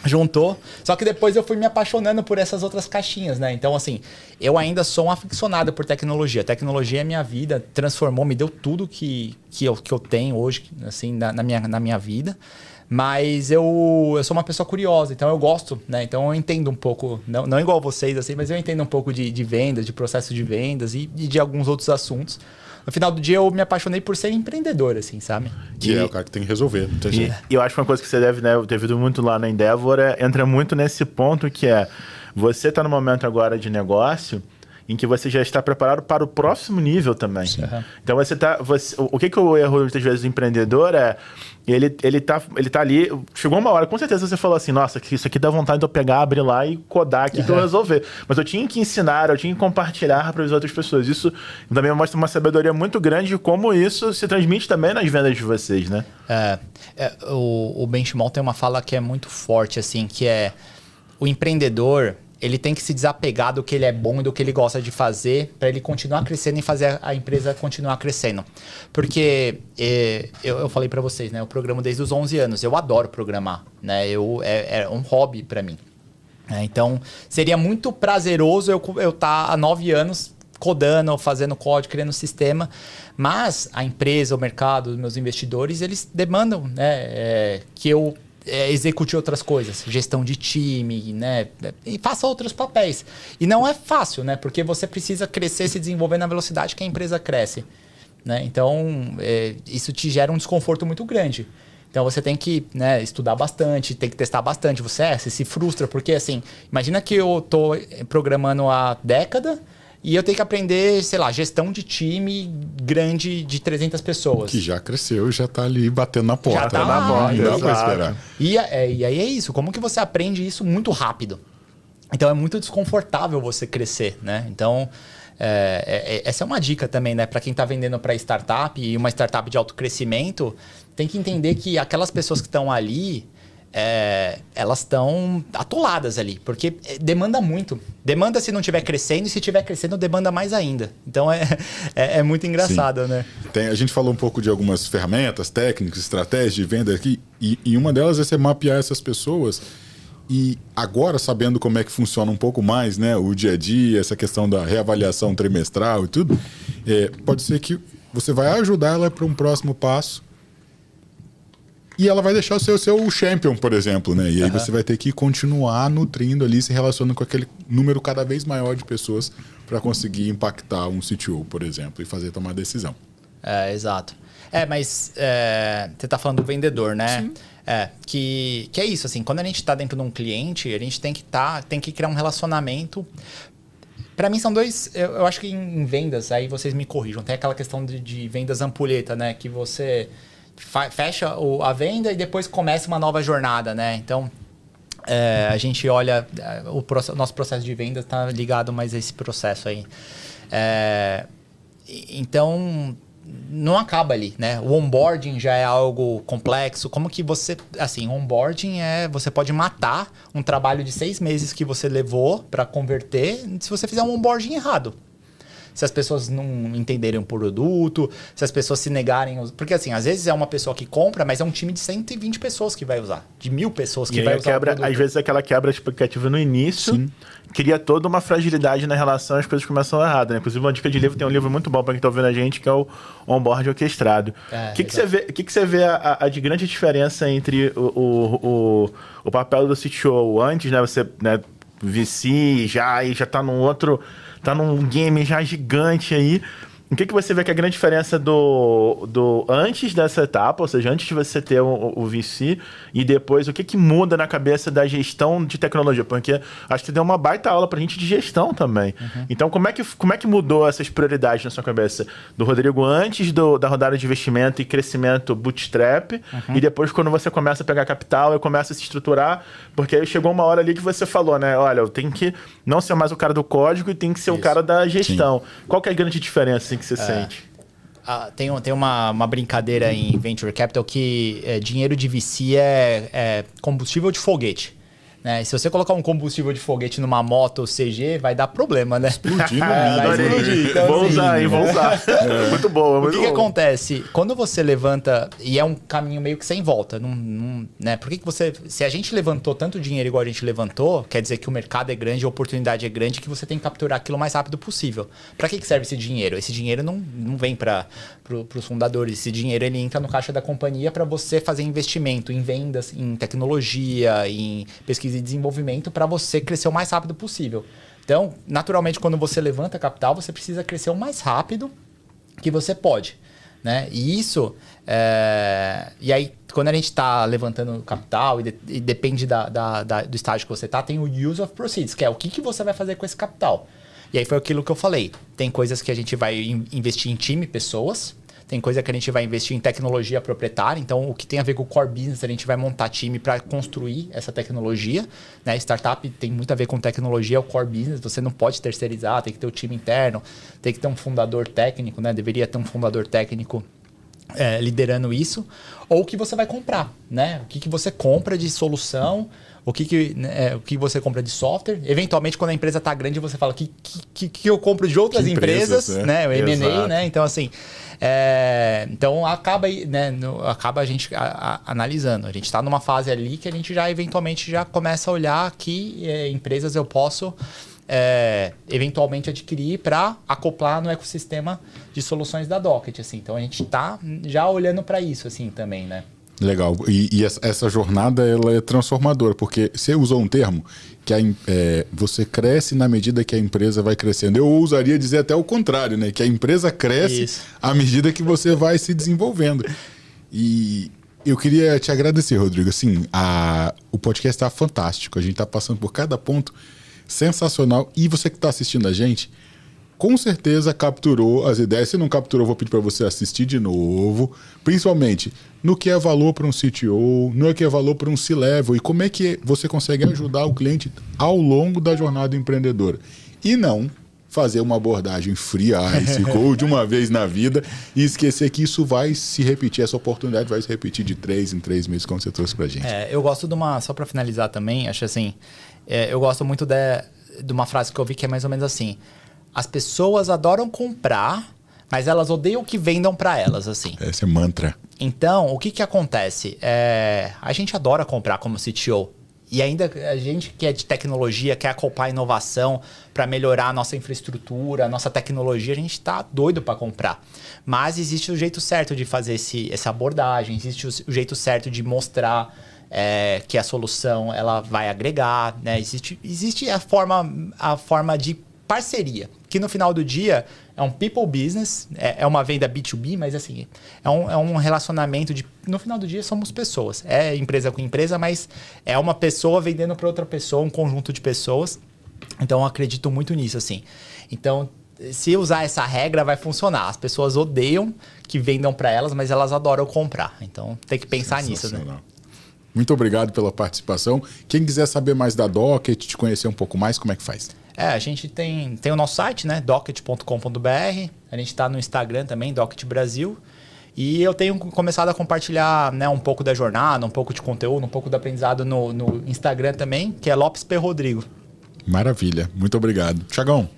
B: juntou. Só que depois eu fui me apaixonando por essas outras caixinhas, né? Então, assim, eu ainda sou um aficionado por tecnologia. Tecnologia é minha vida, transformou, me deu tudo que eu tenho hoje, assim, na minha vida. Mas eu sou uma pessoa curiosa, então eu gosto, né? Então eu entendo um pouco, não igual vocês, assim, mas eu entendo um pouco de vendas, de processo de vendas e de alguns outros assuntos. No final do dia, eu me apaixonei por ser empreendedor, assim, sabe?
A: Que é o cara que tem que resolver.
C: E eu acho que uma coisa que você deve, né, ter visto muito lá na Endeavor, entra muito nesse ponto que você está no momento agora de negócio em que você já está preparado para o próximo nível também. Uhum. Então, o que o erro, muitas vezes, do empreendedor ele tá ali, chegou uma hora, com certeza você falou assim, nossa, isso aqui dá vontade de eu pegar, abrir lá e codar aqui para eu resolver. Mas eu tinha que ensinar, eu tinha que compartilhar para as outras pessoas. Isso também mostra uma sabedoria muito grande de como isso se transmite também nas vendas de vocês, né?
B: O Ben Shimon tem uma fala que é muito forte, assim, que é o empreendedor, ele tem que se desapegar do que ele é bom e do que ele gosta de fazer para ele continuar crescendo e fazer a empresa continuar crescendo. Porque eu falei para vocês, né? Eu programo desde os 11 anos. Eu adoro programar, né? É um hobby para mim. Então, seria muito prazeroso eu estar há 9 anos codando, fazendo código, criando sistema. Mas a empresa, o mercado, os meus investidores, eles demandam, né? Que eu execute outras coisas, gestão de time, né? E faça outros papéis. E não é fácil, né? Porque você precisa crescer e se desenvolver na velocidade que a empresa cresce, né? Então, isso te gera um desconforto muito grande. Então, você tem que, né, estudar bastante, tem que testar bastante. Você se frustra, porque assim, imagina que eu tô programando há década e eu tenho que aprender, sei lá, gestão de time grande de 300 pessoas.
A: Que já cresceu e já tá ali batendo na porta.
B: Já tá na
A: porta, não dá pra esperar.
B: E aí é isso, como que você aprende isso muito rápido? Então, é muito desconfortável você crescer, né? Então... essa é uma dica também, né? Para quem está vendendo para startup e uma startup de alto crescimento, tem que entender que aquelas pessoas que estão ali, elas estão atoladas ali, porque demanda muito. Demanda se não estiver crescendo, e se estiver crescendo, demanda mais ainda. Então é muito engraçado, né?
A: A gente falou um pouco de algumas ferramentas, técnicas, estratégias de venda aqui, e uma delas é você mapear essas pessoas. E agora, sabendo como é que funciona um pouco mais, né, o dia a dia, essa questão da reavaliação trimestral e tudo, pode ser que você vai ajudar ela para um próximo passo e ela vai deixar o seu champion, por exemplo, né? E aí você vai ter que continuar nutrindo ali, se relacionando com aquele número cada vez maior de pessoas para conseguir impactar um CTO, por exemplo, e fazer tomar decisão.
B: Exato. Mas você está falando do vendedor, né? Sim. Que é isso, assim, quando a gente está dentro de um cliente, a gente tem que criar um relacionamento. Para mim são dois, eu acho que em vendas, aí vocês me corrijam, tem aquela questão de vendas ampulheta, né? Que você fecha a venda e depois começa uma nova jornada, né? Então, a gente olha, o nosso processo de venda está ligado mais a esse processo aí. Então... não acaba ali, né? O onboarding já é algo complexo. Como que você... assim, onboarding você pode matar um trabalho de 6 meses que você levou para converter se você fizer um onboarding errado. Se as pessoas não entenderem o produto, se as pessoas se negarem... Porque assim, às vezes é uma pessoa que compra, mas é um time de 120 pessoas que vai usar. De 1.000 pessoas que vai usar o produto.
C: Às vezes aquela quebra de expectativa no início... Sim. Cria toda uma fragilidade na relação, as coisas começam errado, né? Inclusive, uma dica de livro, tem um livro muito bom para quem está ouvindo a gente, que é o Onboard Orquestrado. O que você vê a de grande diferença entre o papel do CTO antes, né? Você, né, VC, já está num outro... tá num game já gigante aí. O que você vê que é a grande diferença do antes dessa etapa, ou seja, antes de você ter o VC, e depois o que muda na cabeça da gestão de tecnologia? Porque acho que você deu uma baita aula pra gente de gestão também. Uhum. Então, como é que mudou essas prioridades na sua cabeça? Do Rodrigo antes da rodada de investimento e crescimento bootstrap, e depois quando você começa a pegar capital e começa a se estruturar, porque aí chegou uma hora ali que você falou, né? Olha, eu tenho que não ser mais o cara do código e tenho que ser o cara da gestão. Sim. Qual que é a grande diferença assim, que você sente?
B: Tem uma brincadeira em Venture Capital que dinheiro de VC é combustível de foguete. Né? Se você colocar um combustível de foguete numa moto CG, vai dar problema, né?
A: Explodir no
B: vai explodir. Então,
C: vou usar, hein? Vou usar. Muito bom, muito bom.
B: O que acontece? Quando você levanta, e é um caminho meio que sem volta, né? Por que você... Se a gente levantou tanto dinheiro igual a gente levantou, quer dizer que o mercado é grande, a oportunidade é grande, que você tem que capturar aquilo o mais rápido possível. Para que serve esse dinheiro? Esse dinheiro não vem para os fundadores. Esse dinheiro ele entra no caixa da companhia para você fazer investimento em vendas, em tecnologia, em pesquisa e desenvolvimento para você crescer o mais rápido possível. Então, naturalmente, quando você levanta capital, você precisa crescer o mais rápido que você pode, né? E isso... E aí, quando a gente está levantando capital e depende do estágio que você está, tem o use of proceeds, que é o que você vai fazer com esse capital. E aí foi aquilo que eu falei. Tem coisas que a gente vai investir em time, pessoas. Tem coisa que a gente vai investir em tecnologia proprietária. Então, o que tem a ver com o core business, a gente vai montar time para construir essa tecnologia. Né? Startup tem muito a ver com tecnologia, o core business. Você não pode terceirizar, tem que ter o time interno, tem que ter um fundador técnico, né? Deveria ter um fundador técnico liderando isso. Ou o que você vai comprar, né? O que você compra de solução, o que você compra de software. Eventualmente, quando a empresa está grande, você fala o que eu compro de outras empresas, né? O M&A, né? Então, assim... então acaba a gente analisando. A gente está numa fase ali que a gente já eventualmente já começa a olhar que empresas eu posso eventualmente adquirir para acoplar no ecossistema de soluções da Docket. Assim. Então a gente está já olhando para isso assim, também, né?
A: Legal. E essa jornada ela é transformadora, porque você usou um termo que você cresce na medida que a empresa vai crescendo. Eu ousaria dizer até o contrário, né? Que a empresa cresce à medida que você vai se desenvolvendo. E eu queria te agradecer, Rodrigo. Assim, o podcast está fantástico. A gente está passando por cada ponto sensacional. E você que está assistindo a gente, com certeza capturou as ideias. Se não capturou, vou pedir para você assistir de novo. Principalmente no que é valor para um CTO, no que é valor para um C-Level e como é que você consegue ajudar o cliente ao longo da jornada empreendedora. E não fazer uma abordagem fria, ice cold de uma vez na vida e esquecer que isso vai se repetir, essa oportunidade vai se repetir de 3 em 3 meses, como você trouxe para a gente.
B: Eu gosto de só para finalizar também, acho assim, eu gosto muito de uma frase que eu vi que é mais ou menos assim: as pessoas adoram comprar, mas elas odeiam que vendam para elas, assim.
A: Esse é mantra.
B: Então, o que acontece? A gente adora comprar como CTO. E ainda a gente que é de tecnologia, quer acompanhar a inovação para melhorar a nossa infraestrutura, a nossa tecnologia, a gente está doido para comprar. Mas existe o jeito certo de fazer essa abordagem, existe o jeito certo de mostrar que a solução ela vai agregar, né? Existe a forma de parceria, que no final do dia é um people business, é uma venda B2B, mas assim, é um relacionamento no final do dia somos pessoas, é empresa com empresa, mas é uma pessoa vendendo para outra pessoa, um conjunto de pessoas. Então eu acredito muito nisso, assim. Então, se usar essa regra vai funcionar. As pessoas odeiam que vendam para elas, mas elas adoram comprar. Então tem que pensar nisso, né?
A: Muito obrigado pela participação. Quem quiser saber mais da Docket, te conhecer um pouco mais, como é que faz?
B: A gente tem o nosso site, né? docket.com.br. A gente está no Instagram também, Docket Brasil. E eu tenho começado a compartilhar, né, um pouco da jornada, um pouco de conteúdo, um pouco do aprendizado no Instagram também, que é Lopes P. Rodrigo.
A: Maravilha. Muito obrigado. Thiagão.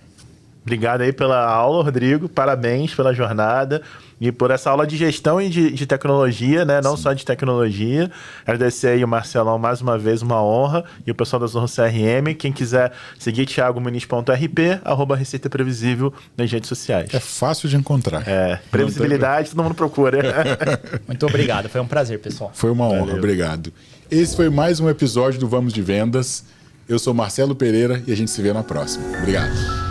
C: Obrigado aí pela aula, Rodrigo. Parabéns pela jornada e por essa aula de gestão e de tecnologia, né? Não só de tecnologia. Agradecer aí o Marcelão mais uma vez, uma honra. E o pessoal da Zorro CRM. Quem quiser seguir thiagomuniz.rp, @Receita Previsível nas redes sociais.
A: É fácil de encontrar.
C: Previsibilidade, todo mundo procura.
B: Muito obrigado. Foi um prazer, pessoal.
A: Foi uma honra.
C: Valeu.
A: Obrigado. Esse foi mais um episódio do Vamos de Vendas. Eu sou Marcelo Pereira e a gente se vê na próxima. Obrigado.